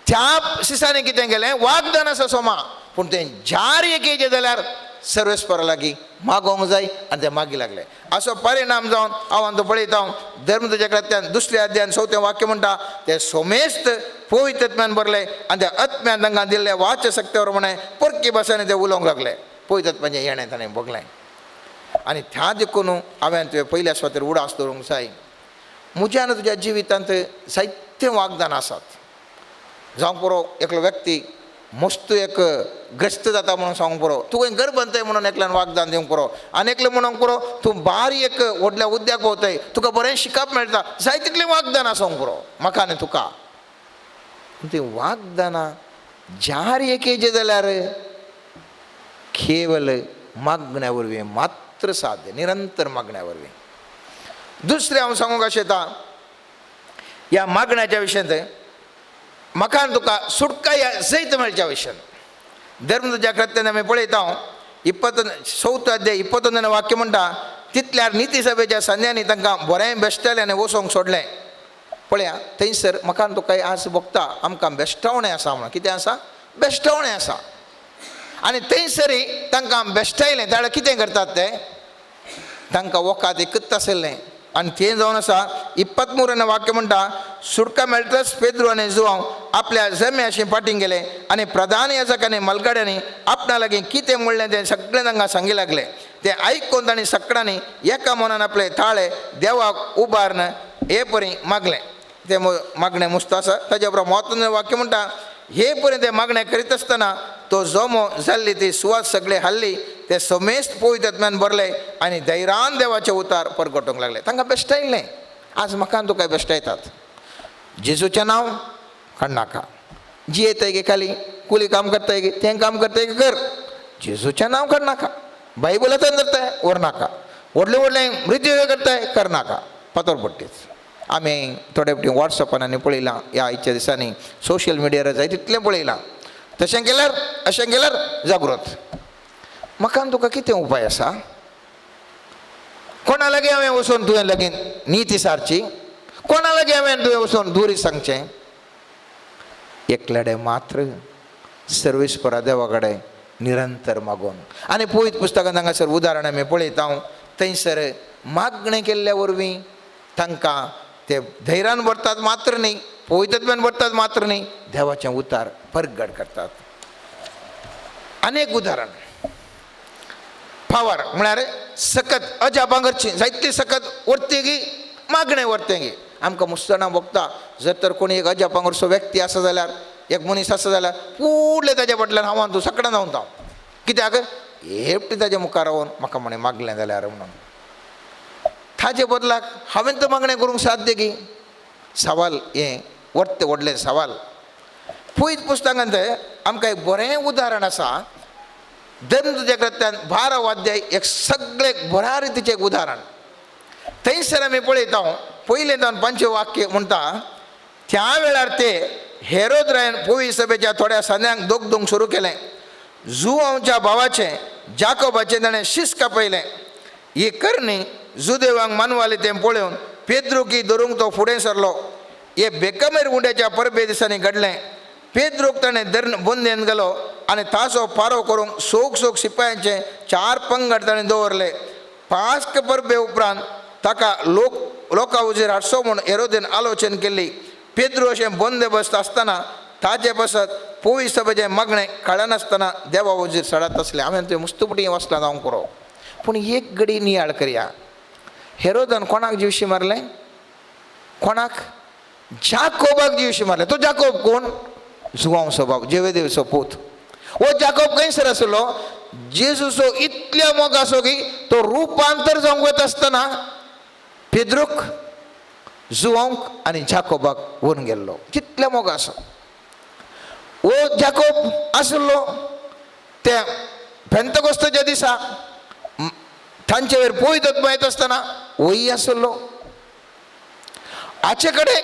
त्या सिसांनी कितें केलें? वागदान आसा सोमा, पूण तें जार एकेचें जाल्यार सर्वेस्परा लागीं मागोंक जाय, आनी ते मागी लागले. असो परिणाम जावन हांव तो पळयता. धर्मदूताच्या कृत्यान 2 अध्यायान 4 वाक्य म्हणटा, ते सोमेस्त पवित्रत्व्यान भरले, आनी त्या आत्म्यान तांकां दिल्ले वाचे सक्ते प्रमाणे परकी भाशेन ते उलोवंक लागले. पवित्रत्वाचें येणें ताणें भोगलें. आनी त्या देखून हांवें तुवें पयल्या स्वातेर उडास दवरूंक जाय. म्हज्यान तुज्या जिवितांत जायते वागदान आसात. जावंक पुरो एकलो व्यक्ती मस्त एक ग्रस्त जाता म्हणून सांगूंक पुरो, तुवें घर बांदताय म्हणून एकल्यान वागदान दिवंक पुरो, आनी एकलें म्हणूंक पुरो तूं बारी एक व्हडल्या उद्द्याक भोंवताय, तुका बरें शिकप मेळटा, जाय तितलें वागदान आसूंक पुरो म्हाका आनी तुका. ती वागदानां जार एकेचें जाल्यार केवल मागण्या वरवीं मात्र साध्य, निरंतर मागण्या वरवीं. दुसरें हांव सांगूंक अशें येता ह्या मागण्याच्या विशयांत, म्हाका आनी तुका सुटका ह्या जैत मेळच्या विशयान. धर्मदूताच्या कृत्यान आमी पळयता 4 अध्याय 21 वाक्य म्हणटा, तितल्यार निती सभेच्या संध्यांनी तांकां बरें बेश्टलें आनी वचोंक सोडलें. पळया थंयसर म्हाका आनी तुका आज भोगता आमकां बेश्टावणें आसा म्हणून. कितें आसा? बेश्टावणें आसा. आनी थंयसरी तांकां बेश्टायलें त्या वेळार कितें करतात ते? तांकां वोकात एकच आसलें, आणि ते जावन आसा 23 वाक्य म्हणटा सुटका मेळटच पेद्रू आनी जुआंव आपल्या जमे अशें फाटीं गेले आनी प्रधान याजकांनी मलगड्यांनी आपणा लागीं कितें म्हणलें तें सगळें तांकां सांगी लागलें. तें आयकून तांणी सकाळांनी एका मनान आपले ताळे देवाक उबारन हे परी मागलें. तें मागणें मुस्त आसा. ताज्या उपरांत म्हत्वाचें वाक्य म्हणटा हे परी तें मागणें करीत आसतना तो जमो जाल्ली ती सुवात सगळे हाल्ली ते समेस्त पवित्र आत्म्यान भरले आनी धैर्यान देवाचे उतार परगटूंक लागले. तांकां बेश्ट येयलें. आज म्हाका आनी तुका बेश्ट येतात. जेजूचें नांव काडनाका. जी येताय गे खाली कुली काम करताय गे तें काम करताय गे कर. जेजूचें नांव काडनाका. बायबलांतल्यान धरताय व्हरनाका. व्हडलें व्हडलें मृत्यू करताय करनाका. फातर पडटीच. आमी थोडे फावटी वॉट्सॅपान आनी पळयलां ह्या आयच्या दिसांनी सोशल मिडियार जाय तितलें पळयलां. तशें केल्यार अशें केल्यार जागृत. म्हाका आनी तुका कितें उपाय आसा? कोणा लागीं हांवें वचून तुवें लागीं नीती सारची? कोणा लागीं हांवें तुवें वचून दुरी सांगचें? एकलेडे मात्र सर्वेस्परा देवा कडेन निरंतर मागून. आनी पवित्र पुस्तकांत हांगासर उदाहरण आमी पळयता. थंयसर मागणें केल्ल्या वरवीं तांकां ते धैर्यान भरतात मात्र न्ही, पवित्रत्वान भरतात मात्र न्ही, देवाचें उतार परगट करतात. अनेक उदाहरण फावर म्हळ्यार सकत अजापांगरची जायतली सकत वर्तेगी मागणें वर्तेगी. आमकां मुस्तना भोगता जर तर कोणी एक अजापांगरचो व्यक्ती आसा जाल्यार एक मनीस आसा जाल्यार फुडले ताज्या फाटल्यान हांव तूं सकडा जावन जावं. कित्याक हेपटी ताज्या मुखार रावन म्हाका म्हणे मागलें जाल्यार म्हणून. ताजे बदलाक हांवें तर मागणें करूंक साध्य की सवाल हें वर्ते व्हडलें सवाल. पवित्र पुस्तकांत आमकां एक बरें उदाहरण आसा. धर्मदूतांतल्यान 12 अध्याय एक सगळें बऱ्या रितीचें एक उदाहरण. थंयसर आमी पळयता पयलें जावन 5 वाक्य म्हणटा त्या वेळार ते हेरोद रायन पवित्र सभेच्या थोड्या सान्यांक दोग सुरू केलें. जुआंवच्या भावाचें जाकोबाचें ताणें शीस कापयलें. ही करणी जुदेवांक मानवाली तें पळोवन पेद्रूक धरूंक तो फुडें सरलो. हे बेकमेर उंड्याच्या परबे दिसांनी घडलें. पेद्रूक ताणें धरून बंदेन गेलो आनी ताचो पारो करूंक सोग सिपायांचे 4 पंगड ताणें दवरले. पास्क परबे उपरांत ताका लोकां उजेर हाडचो म्हूण हेरोदेन आलोचन केल्ली. पेद्रू अशें बंदोबस्त आसतना ताजे बसत पवित्र सभेचें मागणें कळनासतना देवा उजेर सडत आसलें. हांवें तुवें मुस्तुपटी वचलां जावं करो. पूण एक घडी नियाळ करया. हेरोदान कोणाक जिवशी मारलें? कोणाक? जाकोबाक जिवशी मारलें. तो जाकोब कोण? जुआंवचो बाब, जेवेदेवचो पूत. हो जाकोब खंयसर आसलो? जेजूचो इतल्या मोगाचो की तो रुपांतर जावंक वता आसतना पेद्रूक जुआंवक आनी जाकोबाक व्हरून गेल्लो. कितल्या मोगाचो हो जाकोब आसलो. त्या पेंतकोस्ताच्या दिसा तांचे वयर पवित्र येत आसतना वही आसलो. हाचे कडेन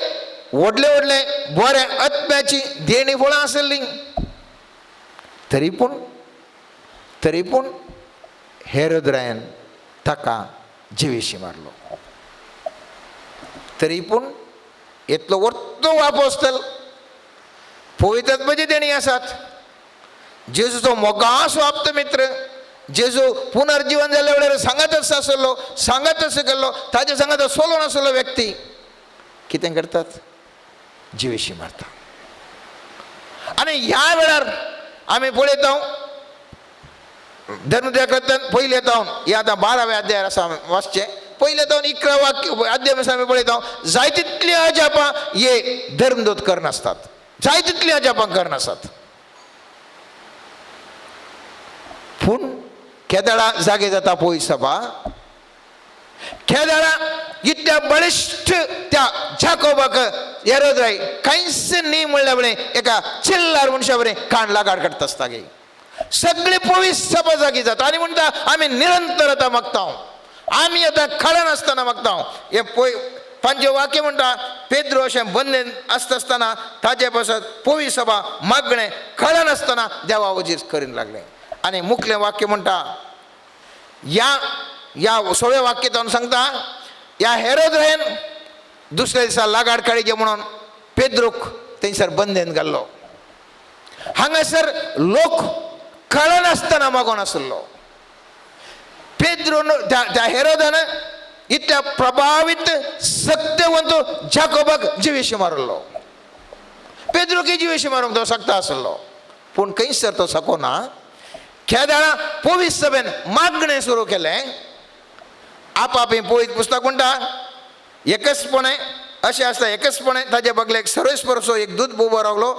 व्हडले व्हडले बरे आत्म्याची देणी फळां आसली. तरी पूण हेरोद रायन ताका जिवेशी मारलो. तरी पूण इतलो वर्तो आपोस्तल पवित्र आत्म्याची देणी आसात. जेजूचो मोगाचो आप्त मित्र जेजू पुनर्जीवन जाल्ल्या वेळार सांगातच आसलो, सांगातच गेल्लो, ताजे सांगात सोलो नासलो व्यक्ती कितें करतात? जिवेशी मारता. आनी ह्या वेळार आमी पळयता धर्मदूतांतल्यान पयले येता हे आतां 12व्या अध्यायार आसा वाचचें. पयले जावन 11 वाक्य अध्याय आमी पळयता जाय तितली अजापां हे धर्मदूत करनासतात. जाय तितली अजापां करनासतात. पूण केदाळा जागे जाता पळय सभा. केदाळा इतल्या बळिश्ठ त्या जाकोबाक हेरोद राय कांयच न्ही म्हणल्या बरें एका चिल्लार मनशा बरें कान लागाड काडटा आसता गे. सगळी पवित्र सभा जागी जाता आनी म्हणटा आमी निरंतर आतां मागता. आमी आतां खळा नासतना मागता. हे पळय 5 वाक्य म्हणटा पेद्रू अशें बंदेन आसतना ताजे पासत पवित्र सभा मागणें खळा नासतना देवा वजीर करीन लागलें. आनी मुखलें वाक्य म्हणटा या 16 वाक्यान सांगता ह्या हेरोद रायन दुसऱ्या दिसा लागाड काडचे म्हणून पेद्रूक थंयसर बंदेन घाल्लो. हांगासर लोक कळनासतना मागोन आसलो. पेद्रून त्या हेरोदान इतल्या प्रभावित सत्यवंतो जाकोबाक जिवेशी मारलो, पेद्रोके जिवेशी मारूंक तो सकता आसलो, पूण खंयसर तो सकोना. खेदाळा पोवीस सभेन मागणें सुरू केलें. आपापी पोवीत पुस्तक म्हणटा एकचपणे अशें आसता, एकचपणे ताजे बगलेक सर्वेस्परचो एक दूत उबो रावलो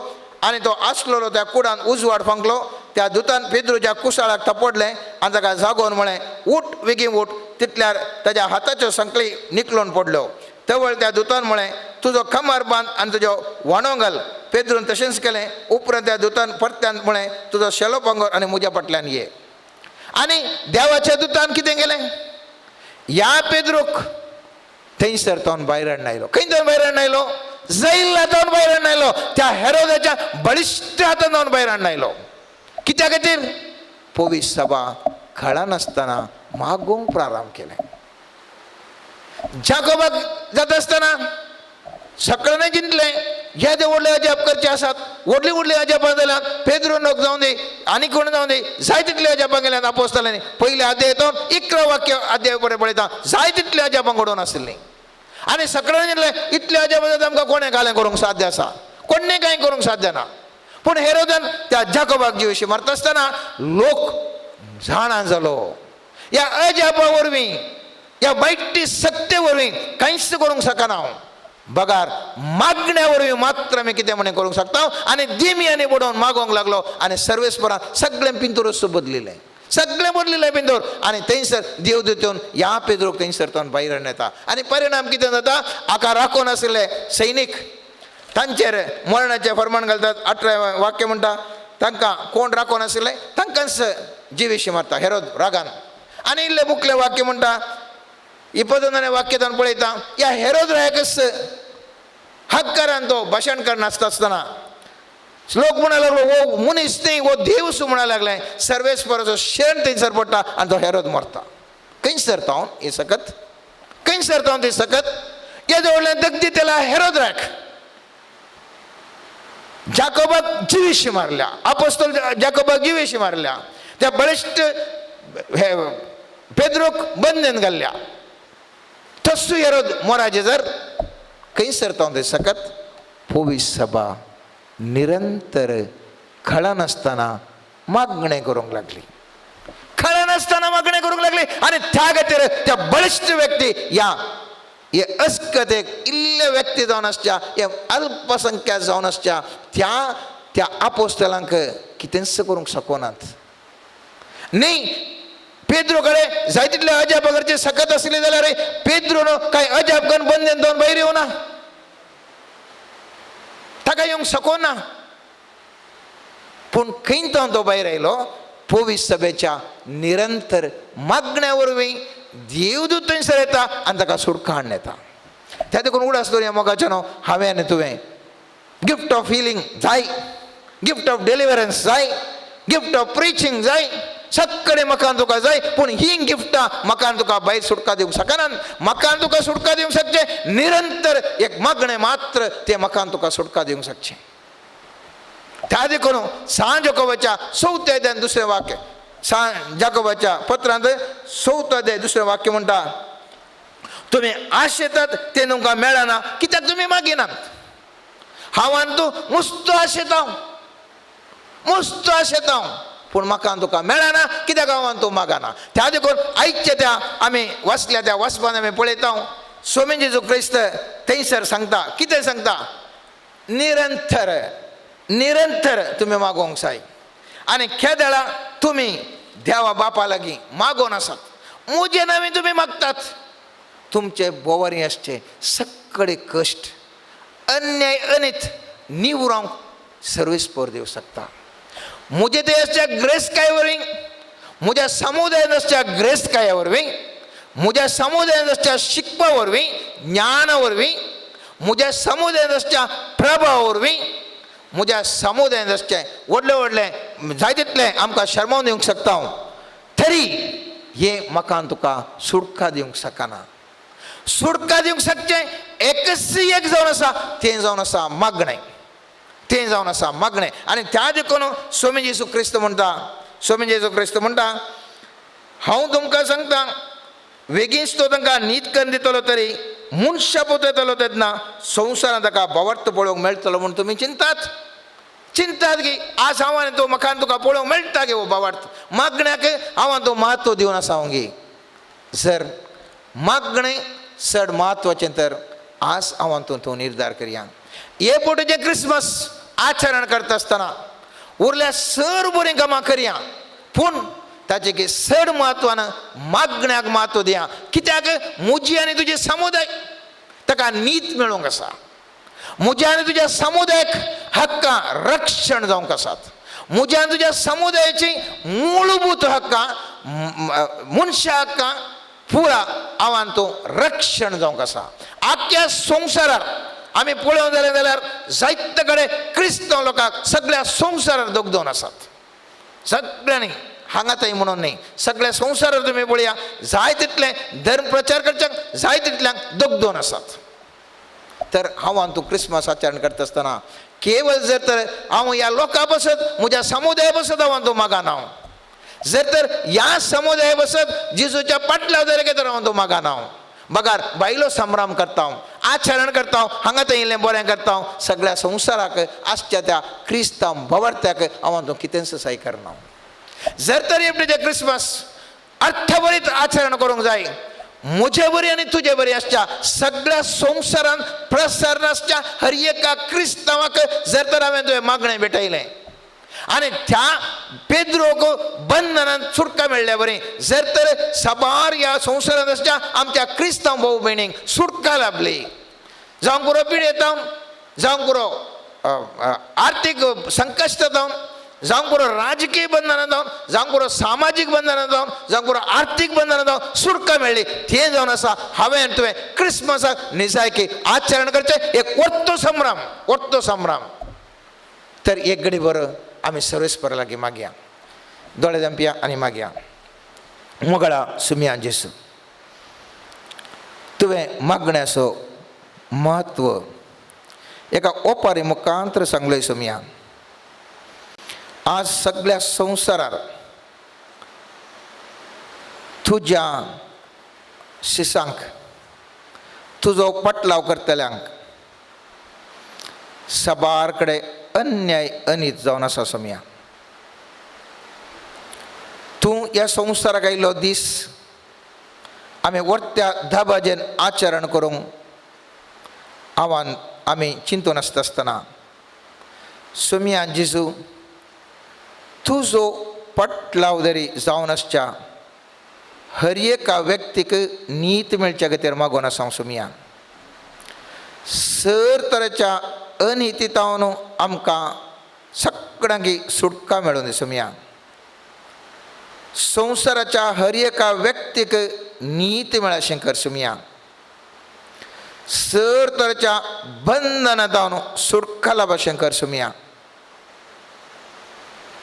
आनी तो आसलेलो त्या कुडान उजवाड फंकलो. त्या दुतान पेद्रूच्या कुसाळाक तपडलें आनी ताका जागोवन म्हळें, उठ बेगीन उठ. तितल्यार ताच्या हाताच्यो संकळी निकळून पडल्यो. तवळ त्या दुतान म्हळें, तुजो खमार बांद आनी तुजो वांडो घाल. पेद्रून तशेंच केलें. उपरांत त्या दुतान परत्यान म्हळें, तुजो शेलो पंगोर आनी म्हज्या फाटल्यान ये. आनी देवाच्या दुतान कितें केलें, ह्या पेद्रूक थंयसर तो भायर हाडून खंय तो भायर हाडून जैल हातावन भायर हाडून त्या हेरोदाच्या बळिश्ट हातान भायर हाडून कित्या खातीर पोवीस सभा खळा नासतना मागोवंक प्रारंभ केलें. जाकोबाक जाता आसतना सगळ्यांनी चिंतलें, हे जे व्हडले अजाप करचे आसात, व्हडली व्हडली अजापां जाल्यात, पेद्रोनोक जावं दी आनी कोण जावं दी, जाय तितले अजापां गेल्यात आपोस्तलांनी. पयले अध्याय तो 11 वाक्य अध्याय पर्यंत पळयता, जाय तितले अजापां घडोवन आसलीं. आनी सगळ्यांनी चिंतलें, इतले अजाप जाता आमकां कोणें कालें करूंक साध्य आसा, कोणें कांय करूंक साध्य ना. पूण हेरोदान त्या जाकोबाक जिवेशी मारता आसतना लोक जाणा जालो, ह्या अजापा वरवीं, ह्या वायट सत्ते वरवीं कांयच करूंक शकना हांव. बगार मागण्या वरवीं मात्र आमी कितें म्हणें करूंक शकता. आनी दिमी आनी बडोवन मागोवंक लागलो. आनी सर्वेस्परान सगळें पिंतूरच बदलिलें, सगळें बदलिलें पिंतूर. आनी थंयसर देवदूत येवन ह्या पेद्रोक थंयसर तो भायर हाडून येता. आनी परिणाम कितें जाता, हाका राखून आशिल्ले सैनीक तांचेर मरणाचें फर्माण घालतात. 18 वाक्य म्हणटा, तांकां कोण राखून आशिल्ले तांकांच जिवेशी मारता हेरोद रागान. आनी इल्लें मुखलें वाक्य म्हणटा, 29 वाक्यान पळयता, ह्या हेरोद रायाकच हक्कारान तो भाशण करनासता आसतना लोक म्हणूंक लागलो, वो मनीस न्ही, वो देव म्हणूंक लागलें. सर्वेस्पराचो शेण थंयसर पडटा आनी तो हेरोद मरता. खंयसर तो हे सकत, खंयसर तो ती सकत हेजे वडल्यान दगदी तेला हेरोद राक जाकोबाक जिवेशी मारल्या, आपोस्तल जाकोबाक जिवेशी मारल्या, त्या बळिश्ट पेद्रोक बंदेन घाल्ल्या. तस्सू हेरोद मोराजे जर खंयसर तो ते सकत पोवीस सभा निरंतर खळा नासतना मागणें करूंक लागली, खळा नासतना मागणें करूंक लागली. आनी त्या खातीर त्या बळिश्ट व्यक्ती ह्या हे अस्कतेक इल्ले व्यक्ती जावन आसच्या, हे अल्पसंख्याक जावन आसच्या, त्या आपोस्तलांक कितेंच करूंक शकनात. न्ही पेद्रो कडेन जाय तितले अजाप करचे सकत आसले जाल्यार पेद्रोन कांय अजाप करून बंदेन जावन भायर येवना, ताका येवंक शकना. पूण खंय तो भायर आयलो, पोवीस सभेच्या निरंतर मागण्या वरवीं देवदूत थंयसर येता आनी ताका सुटका हाडून येता. त्या देखून उगडास दवरया मोगाचें न्हू, हांवें आनी तुवें गिफ्ट ऑफ हिलींग जाय, गिफ्ट ऑफ डिलिव्हरन्स जाय, गिफ्ट ऑफ प्रिचींग जाय, सगळें म्हाका तुका जाय. पूण ही गिफ्टां म्हाका तुका भायर सुटका दिवंक शकनात. म्हाका तुका सुटका दिवंक शकचें निरंतर एक मागणें मात्र, तें म्हाका तुका सुटका दिवंक शकचें. त्या देखून सांज जाकोबाच्या 4 अध्यायान 2 वाक्य, सांज जाकोबाच्या पत्रांत 4 अध्याय 2 वाक्य म्हणटा, तुमी आशेतात तें तुमकां मेळना कित्याक तुमी मागिनात. हांव आनी तूं मुस्त आशेता, मुस्त आशेता, पूण म्हाका तुका मेळना कित्याक हांव आनी तूं मागना. त्या देखून आयच्या त्या आमी वाचल्या त्या वाचपान आमी पळयता, स्वामी जेजू क्रिस्त थंयसर सांगता, कितें सांगता, निरंतर निरंतर तुमी मागोवंक जाय. आनी केदेळा तुमी देवा बापा लागीं मागोवन आसात, म्हजे नांवें तुमी मागतात, तुमचे बोवारी आसचे सगळे कश्ट अन्याय अनित निवरावंक सर्वेस्पर दिवंक शकता. म्हजे ते आसच्या ग्रेस्काय वरवीं, म्हज्या समुदायान आसच्या ग्रेस्काया वरवीं, म्हज्या समुदायान आसच्या शिकपा वरवीं, ज्ञाना वरवीं, म्हज्या समुदायान आसच्या प्रभावा वरवीं, म्हज्या समुदायान आसचें व्हडलें व्हडलें जाय तितलें आमकां शर्मावन दिवंक शकता हांव, तरी हे म्हाका तुका सुटका दिवंक शकना. सुटका दिवंक शकचें एकच एक जावन आसा, तें जावन आसा मागणें, तें जावन आसा मागणें. आनी त्या देखून स्वामी जेजू क्रिस्त म्हणटा, स्वामी जेजू क्रिस्त म्हणटा, हांव तुमकां सांगता वेगीच तो तांकां न्हीद करून दितलो तरी मनशा पोतयतलो तेन्ना संवसारांत ताका बवरतो पळोवंक मेळटलो म्हूण तुमी चिंतात की आज हांव तो म्हाका तुका पळोवंक मेळटा गे हो बावार्थ मागण्याक हांव तो महत्व दिवन आसा गे. जर मागणें चड म्हत्वाचें तर आज हांव तो निर्धार करया. हे पोटीचें क्रिसमस आचरण करता आसतना उरल्या सर बरीं कामां करया पूण ताचे की चड म्हत्वान मागण्याक महत्व दिया. कित्याक म्हजी आनी तुजी समुदाय ताका न्हीद मेळोवंक आसा. म्हज्या आनी तुज्या समुदायाक हक्कां रक्षण जावंक आसात. म्हज्या आनी तुज्या समुदायाची मूलभूत हक्कां मनशा हक्कां पुरा हांवान तो रक्षण जावंक आसा. आख्या संवसारार आमी पळोवंक जाल्यार जायते कडेन क्रिस्तांव लोकांक सगळ्या संवसारार दोगदोन आसात. सगळ्यांनी हांगा थंय म्हणून न्ही, सगळ्या संवसारार तुमी पळया जाय तितले धर्म प्रचार करच्यांक जाय तितल्यांक दोगदोन आसात. तर हांव तूं क्रिसमस आचरण करता आसतना केवळ जर तर हांव ह्या लोकां बसत म्हज्या समुदाया बसत हांव तो मागाना. जर तर ह्या समुदाया बसत जेजूच्या पाटल्या दरेके तर हांव तो मागाना. बगार बायलो संभ्रम करता हांव, आचरण करता हांव, हांगा थंय इल्लें बरें करता हांव. सगळ्या संवसाराक आसच्या त्या क्रिस्तांव भवर्त्याक हांव तो कितेंच सहाय करना. जर तर एपणेचे क्रिसमस अर्थभरीत आचरण करूंक जाय, म्हजे बरी आनी तुजे बरी आसच्या सगळ्या संवसारांत प्रसारण आसच्या हर एका क्रिस्तांवाक जर तर हांवें तुवें मागणें भेटयलें आनी त्या पेद्रोक बंधनांत सुटका मेळ्ळ्या बरी. जर तर साबार ह्या संवसारांत आसच्या आमच्या क्रिस्तांव भाऊ भयणींक सुटका लाभली, जावं पुरो पिडेतावन, जावं पुरो आर्थीक संकश्टांत जावं पुरो राजकीय बंधनांत जावन, जावं पुरो सामाजीक बंधनांत जावन, जावं पुरो आर्थीक बंधनांत जावन सुटका मेळ्ळी. तें जावन आसा हांवें तुवें क्रिसमसाक निजायकी आचरण करचें. एक वर्तो संभ्रम. तर एक घडी बरो आमी सर्वेस्परा लागीं मागया, दोळे धांपया आनी मागया. मोगळा सुमया जेसू, तुवें मागण्याचो महत्व एका ओपारी मुखांतर सांगलोय. सुमया, आज सगळ्या संवसारार तुज्या शिसांक, तुजो पटलाव करतल्यांक साबार कडेन अन्याय अनीत जावन आसा. सुमया, तूं ह्या संवसाराक आयिल्लो दीस आमी वर्त्या धाबाजेन आचरण करूंक आमी चिंतून आसतना सुमया जेजू, तुजो पटलाव जरी जावन आसच्या हर एका व्यक्तीक न्हीद मेळच्या खातीर मागोन आसा हांव. सुमया, सर तरेच्या अनिहितावन आमकां सगळ्यांक सुटका मेळूं दी. सुमया, संवसाराच्या हर एका व्यक्तीक न्हीद मेळशें कर. सुमया, सर तरेच्या बंधनांत जावन सुटका लाभशें कर. सुमया,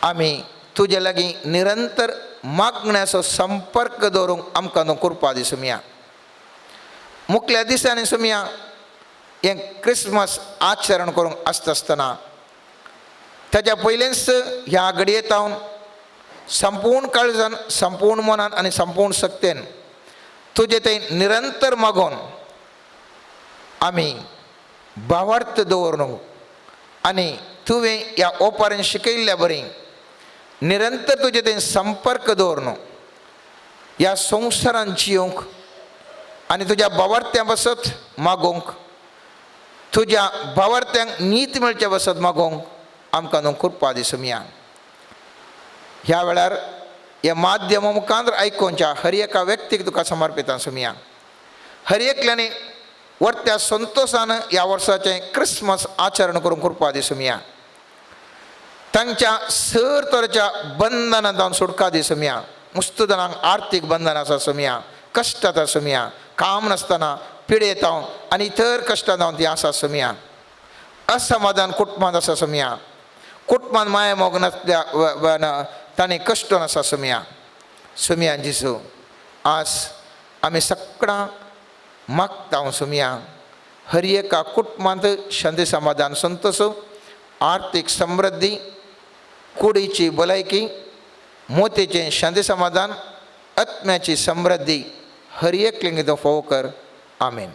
आमी तुजे लागीं निरंतर मागण्याचो संपर्क दवरूंक आमकां न्हू कृपा दी. सुमया, मुखल्या दिसांनी सुमया हें क्रिसमस आचरण करूंक आसता आसतना ताच्या पयलींच ह्या घडयेंत हांव संपूर्ण काळजान, संपूर्ण मनान आनी संपूर्ण शक्तीन तुजे थंय निरंतर मागोन आमी भावार्थ दवरूंक आनी तुवें ह्या ओपारेन शिकयल्ल्या बरी निरंतर तुजे थंय संपर्क दवरून ह्या संवसारांत जियोंक आनी तुज्या भावार्थ्या बसत मागोवंक, तुज्या भावार्थ्यांक न्हीद मेळचे बसत मागोवंक आमकां न्हू कृपा दी. सुमया, ह्या वेळार हे माध्यमा मुखांतर आयकोवच्या हर एका व्यक्तीक तुका समर्पिता. सुमया, हर एकल्यानी वर्त्या संतोशान ह्या वर्साचें क्रिसमस आचरण करूंक कृपा दी. सुमया, तांच्या सर तरेच्या बंधनांत जावन सुटका दी. सुमया, मुस्त जाणांक आर्थीक बंधन आसा. सुमया, कश्ट आसा. सुमया, काम नासतना पिडेत हांव आनी इतर कश्टां जावन ती आसा. सुमया, असमाधान कुटुंबांत आसा. सुमया, कुटुंबांत माया मोग नासल्या तांणी कश्ट आसा. सुमया, सुमया जेजू, आज आमी सगळां मागता हांव. सुमया, हर एका कुटुंबांत शांती, समाधान, संतोश, आर्थीक समृद्धी, कुडीची भलायकी, मोतेचें शांती समाधान, आत्म्याची समृद्धी हर एक लिंग फोव कर आमेन.